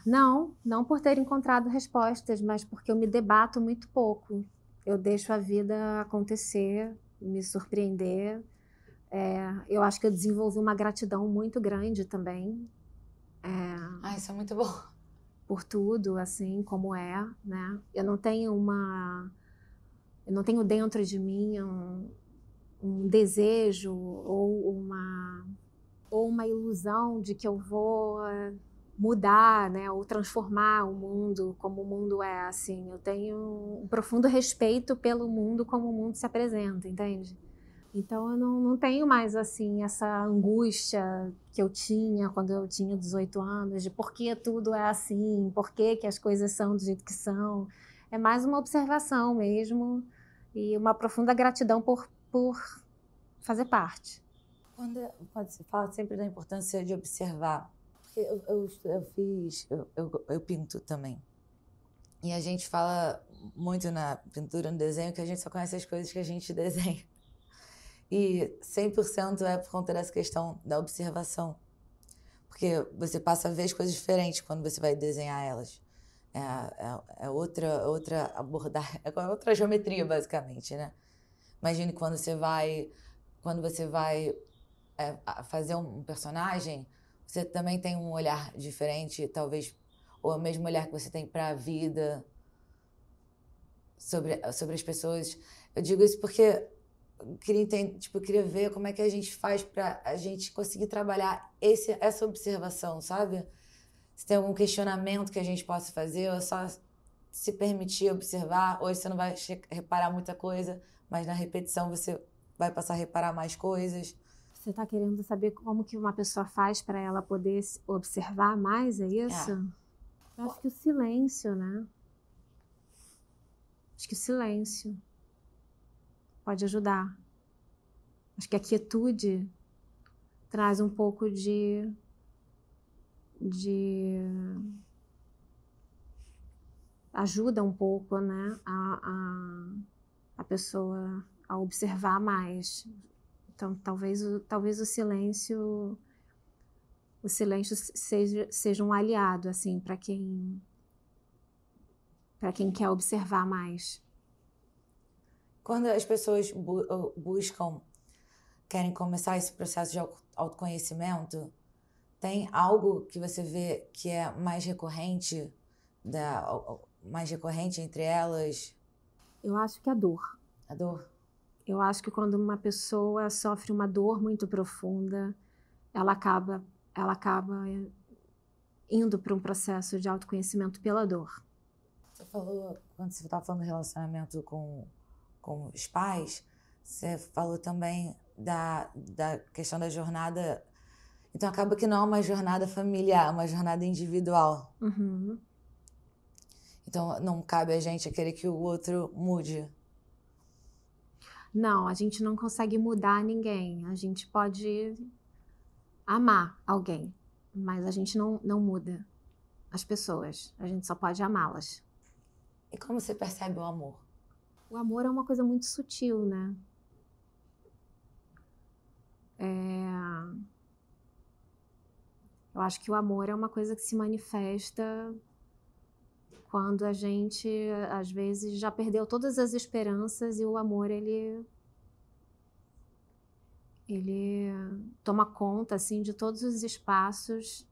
Não por ter encontrado respostas, mas porque eu me debato muito pouco. Eu deixo a vida acontecer, me surpreender. Eu acho que eu desenvolvi uma gratidão muito grande também. Isso é muito bom. Por tudo, assim, como né? Eu não tenho dentro de mim um desejo ou uma ilusão de que eu vou mudar, né, ou transformar o mundo como o mundo é, assim. Eu tenho um profundo respeito pelo mundo como o mundo se apresenta, entende? Então eu não tenho mais, assim, essa angústia que eu tinha quando eu tinha 18 anos, de por que tudo é assim, por que as coisas são do jeito que são. É mais uma observação mesmo e uma profunda gratidão por fazer parte. Quando você fala sempre da importância de observar, porque eu pinto também. E a gente fala muito na pintura, no desenho, que a gente só conhece as coisas que a gente desenha. E 100% é por conta dessa questão da observação. Porque você passa a ver as coisas diferentes quando você vai desenhar elas. É outra abordagem, é outra geometria, basicamente, né? Imagine quando você vai fazer um personagem, você também tem um olhar diferente, talvez, ou o mesmo olhar que você tem para a vida, sobre as pessoas. Eu digo isso porque eu queria ver como é que a gente faz para a gente conseguir trabalhar essa observação, sabe? Se tem algum questionamento que a gente possa fazer, ou só se permitir observar. Hoje você não vai reparar muita coisa, mas na repetição você vai passar a reparar mais coisas. Você está querendo saber como que uma pessoa faz para ela poder observar mais, é isso? Eu acho que o silêncio, né? Acho que o silêncio pode ajudar. Acho que a quietude traz um pouco de ajuda um pouco, né, a pessoa a observar mais. Então, talvez o silêncio seja um aliado, assim, para quem quer observar mais. Quando as pessoas querem começar esse processo de autoconhecimento, tem algo que você vê que é mais recorrente entre elas? Eu acho que a dor. A dor? Eu acho que quando uma pessoa sofre uma dor muito profunda, ela acaba indo para um processo de autoconhecimento pela dor. Você falou, quando você estava falando do relacionamento com os pais, você falou também da questão da jornada. Então acaba que não é uma jornada familiar, é uma jornada individual. Uhum. Então não cabe a gente querer que o outro mude. Não, a gente não consegue mudar ninguém. A gente pode amar alguém, mas a gente não muda as pessoas. A gente só pode amá-las. E como você percebe o amor? O amor é uma coisa muito sutil, né? Eu acho que o amor é uma coisa que se manifesta quando a gente, às vezes, já perdeu todas as esperanças e o amor, ele toma conta, assim, de todos os espaços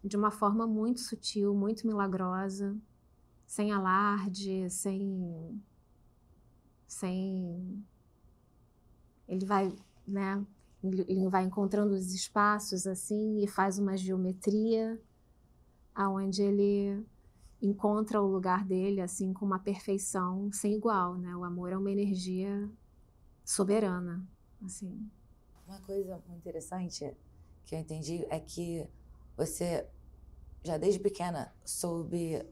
de uma forma muito sutil, muito milagrosa, sem alarde, sem... Ele vai, né? Ele vai encontrando os espaços, assim, e faz uma geometria aonde ele encontra o lugar dele, assim, com uma perfeição sem igual, né? O amor é uma energia soberana, assim. Uma coisa muito interessante que eu entendi é que você, já desde pequena, soube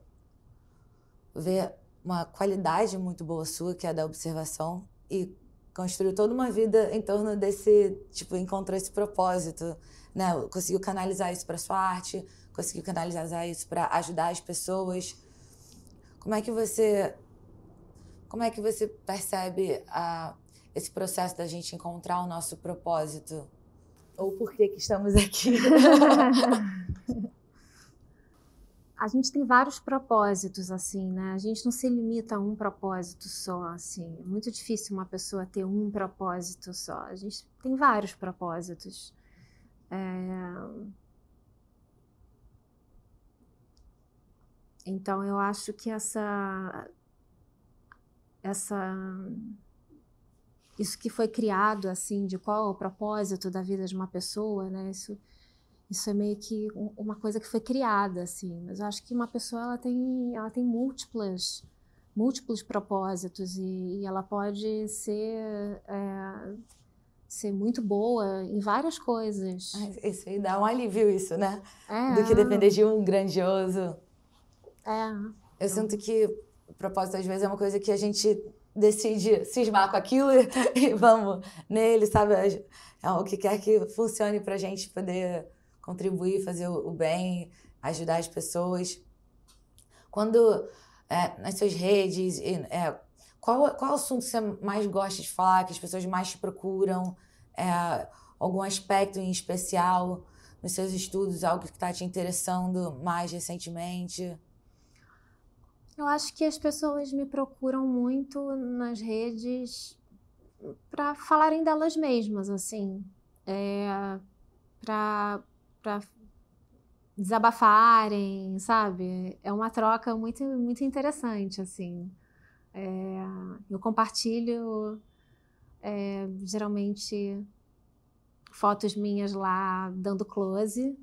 ver uma qualidade muito boa sua, que é a da observação, e construiu toda uma vida em torno desse, tipo, encontrou esse propósito, né? Conseguiu canalizar isso para sua arte, conseguiu canalizar isso para ajudar as pessoas. Como é que você percebe esse processo da gente encontrar o nosso propósito? Ou por que estamos aqui? A gente tem vários propósitos, assim, né? A gente não se limita a um propósito só, assim. É muito difícil uma pessoa ter um propósito só. A gente tem vários propósitos. Então, eu acho que isso que foi criado, assim, de qual é o propósito da vida de uma pessoa, né? Isso é meio que uma coisa que foi criada, assim. Mas eu acho que uma pessoa, ela tem múltiplos propósitos e ela pode ser muito boa em várias coisas. Isso aí dá um alívio, isso, né? Do que depender de um grandioso. Eu sinto que o propósito, às vezes, é uma coisa que a gente decide cismar com aquilo e vamos nele, sabe? É o que quer que funcione pra gente poder contribuir, fazer o bem, ajudar as pessoas. Quando, nas suas redes, qual assunto você mais gosta de falar, que as pessoas mais te procuram? Algum aspecto em especial nos seus estudos, algo que está te interessando mais recentemente? Eu acho que as pessoas me procuram muito nas redes para falarem delas mesmas, assim, para desabafarem, sabe? É uma troca muito, muito interessante, assim. Eu compartilho, geralmente, fotos minhas lá dando close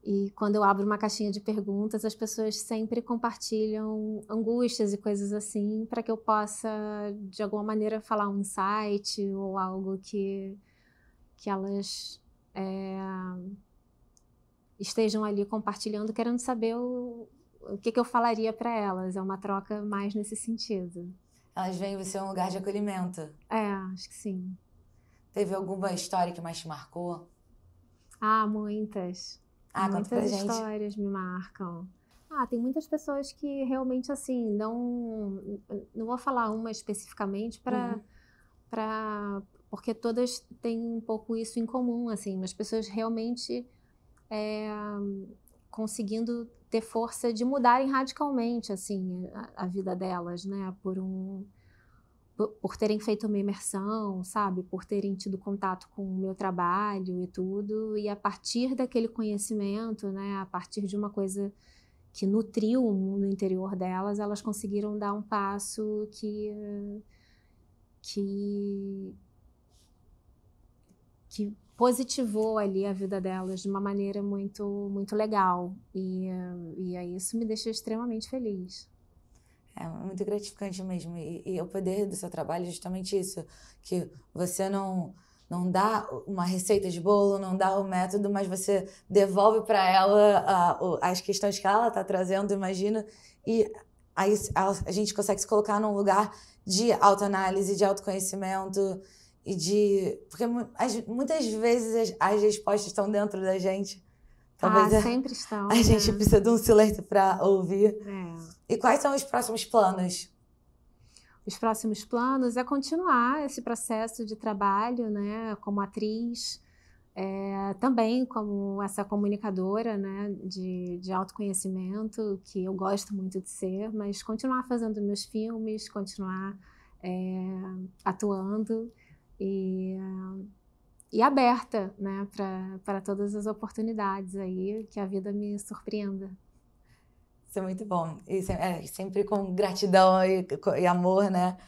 E quando eu abro uma caixinha de perguntas, as pessoas sempre compartilham angústias e coisas assim, para que eu possa, de alguma maneira, falar um insight ou algo que elas estejam ali compartilhando, querendo saber o que eu falaria para elas. É uma troca mais nesse sentido. Elas veem você um lugar de acolhimento. Acho que sim. Teve alguma história que mais te marcou? Muitas. Conta pra gente. Muitas histórias me marcam. Tem muitas pessoas que realmente, assim, não vou falar uma especificamente porque todas têm um pouco isso em comum, assim, mas pessoas realmente conseguindo ter força de mudarem radicalmente, assim, a vida delas, né, por terem feito uma imersão, sabe? Por terem tido contato com o meu trabalho e tudo. E a partir daquele conhecimento, né? A partir de uma coisa que nutriu o mundo interior delas, elas conseguiram dar um passo que positivou ali a vida delas de uma maneira muito, muito legal. E aí isso me deixa extremamente feliz. É muito gratificante mesmo. E o poder do seu trabalho é justamente isso, que você não dá uma receita de bolo, não dá o método, mas você devolve para ela as questões que ela está trazendo, imagina, e aí a gente consegue se colocar num lugar de autoanálise, de autoconhecimento, porque muitas vezes as respostas estão dentro da gente. Talvez sempre estão. A gente precisa de um silêncio para ouvir. E quais são os próximos planos? Os próximos planos é continuar esse processo de trabalho, né, como atriz, também como essa comunicadora, né, de autoconhecimento, que eu gosto muito de ser, mas continuar fazendo meus filmes, continuar atuando e aberta, né, para todas as oportunidades aí, que a vida me surpreenda. Isso é muito bom. E sempre com gratidão e amor, né?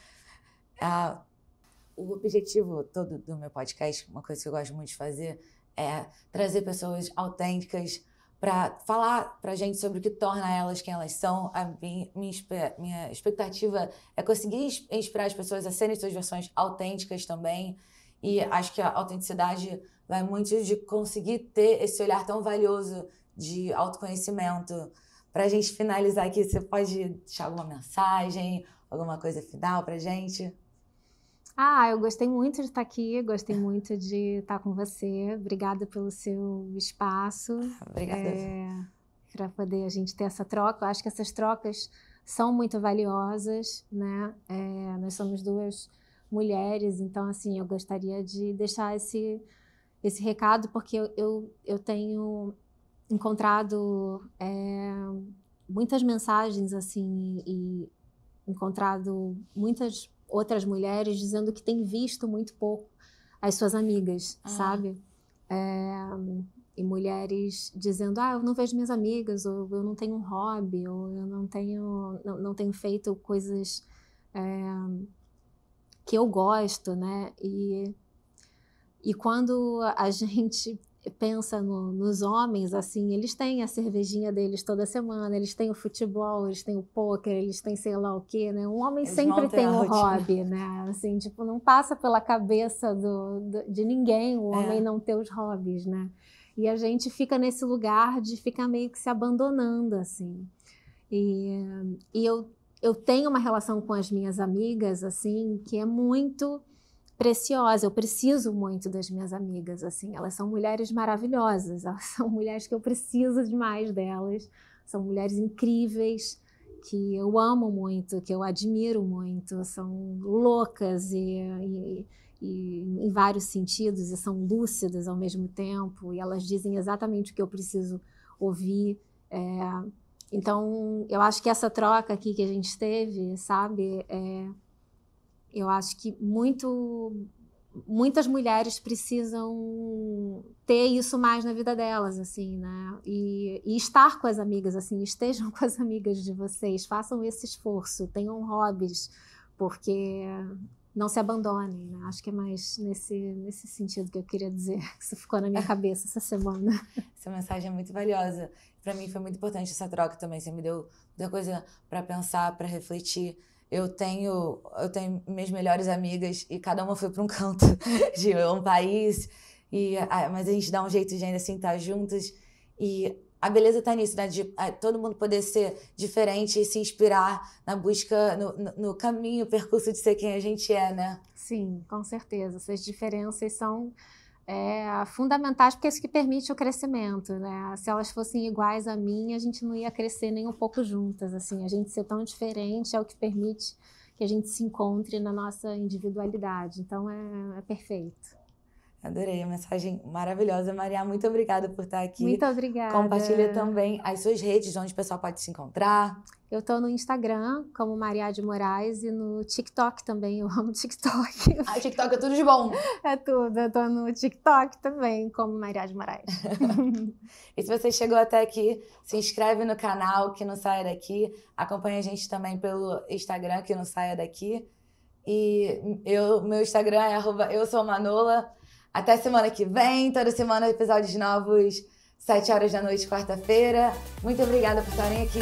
O objetivo todo do meu podcast, uma coisa que eu gosto muito de fazer, é trazer pessoas autênticas para falar pra gente sobre o que torna elas quem elas são. Minha expectativa é conseguir inspirar as pessoas a serem suas versões autênticas também. E acho que a autenticidade vai muito de conseguir ter esse olhar tão valioso de autoconhecimento. Para a gente finalizar aqui, você pode deixar alguma mensagem, alguma coisa final pra gente? Eu gostei muito de estar aqui, gostei muito de estar com você. Obrigada pelo seu espaço. Obrigada. Para poder a gente ter essa troca. Eu acho que essas trocas são muito valiosas, né? Nós somos duas mulheres, então, assim, eu gostaria de deixar esse recado, porque eu tenho encontrado muitas mensagens, assim, e encontrado muitas outras mulheres dizendo que têm visto muito pouco as suas amigas, sabe? E mulheres dizendo, eu não vejo minhas amigas, ou eu não tenho um hobby, ou eu não tenho feito coisas que eu gosto, né? E quando a gente pensa nos homens, assim, eles têm a cervejinha deles toda semana, eles têm o futebol, eles têm o pôquer, eles têm sei lá o quê, né? Um homem sempre tem um hobby, né? Assim, tipo, não passa pela cabeça de ninguém o homem não ter os hobbies, né? E a gente fica nesse lugar de ficar meio que se abandonando, assim. E eu tenho uma relação com as minhas amigas, assim, que é muito preciosa. Eu preciso muito das minhas amigas, assim, elas são mulheres maravilhosas, elas são mulheres que eu preciso demais delas, são mulheres incríveis, que eu amo muito, que eu admiro muito, são loucas e em vários sentidos, e são lúcidas ao mesmo tempo, e elas dizem exatamente o que eu preciso ouvir. Então, eu acho que essa troca aqui que a gente teve, sabe, eu acho que muitas mulheres precisam ter isso mais na vida delas, assim, né? E estar com as amigas, assim, estejam com as amigas de vocês, façam esse esforço, tenham hobbies, porque não se abandonem, né? Acho que é mais nesse sentido que eu queria dizer, que isso ficou na minha cabeça essa semana. Essa mensagem é muito valiosa. Para mim foi muito importante essa troca também. Você me deu muita coisa para pensar, para refletir. Eu tenho minhas melhores amigas e cada uma foi para um canto de um país, mas a gente dá um jeito de ainda assim estar juntas. E a beleza tá nisso, né? De todo mundo poder ser diferente e se inspirar na busca, no caminho, percurso de ser quem a gente é, né? Sim, com certeza. Essas diferenças são fundamentais, porque é isso que permite o crescimento, né? Se elas fossem iguais a mim, a gente não ia crescer nem um pouco juntas, assim. A gente ser tão diferente é o que permite que a gente se encontre na nossa individualidade. Então, é perfeito. Adorei, a mensagem maravilhosa. Maria, muito obrigada por estar aqui. Muito obrigada. Compartilha também as suas redes, onde o pessoal pode se encontrar. Eu estou no Instagram, como Maria de Moraes, e no TikTok também. Eu amo TikTok. TikTok é tudo de bom. É tudo. Eu estou no TikTok também, como Maria de Moraes. E se você chegou até aqui, se inscreve no canal, que não saia daqui. Acompanha a gente também pelo Instagram, que não saia daqui. E meu Instagram é @eusoumanola. Até semana que vem, toda semana episódios novos, 7 horas da noite, quarta-feira. Muito obrigada por estarem aqui.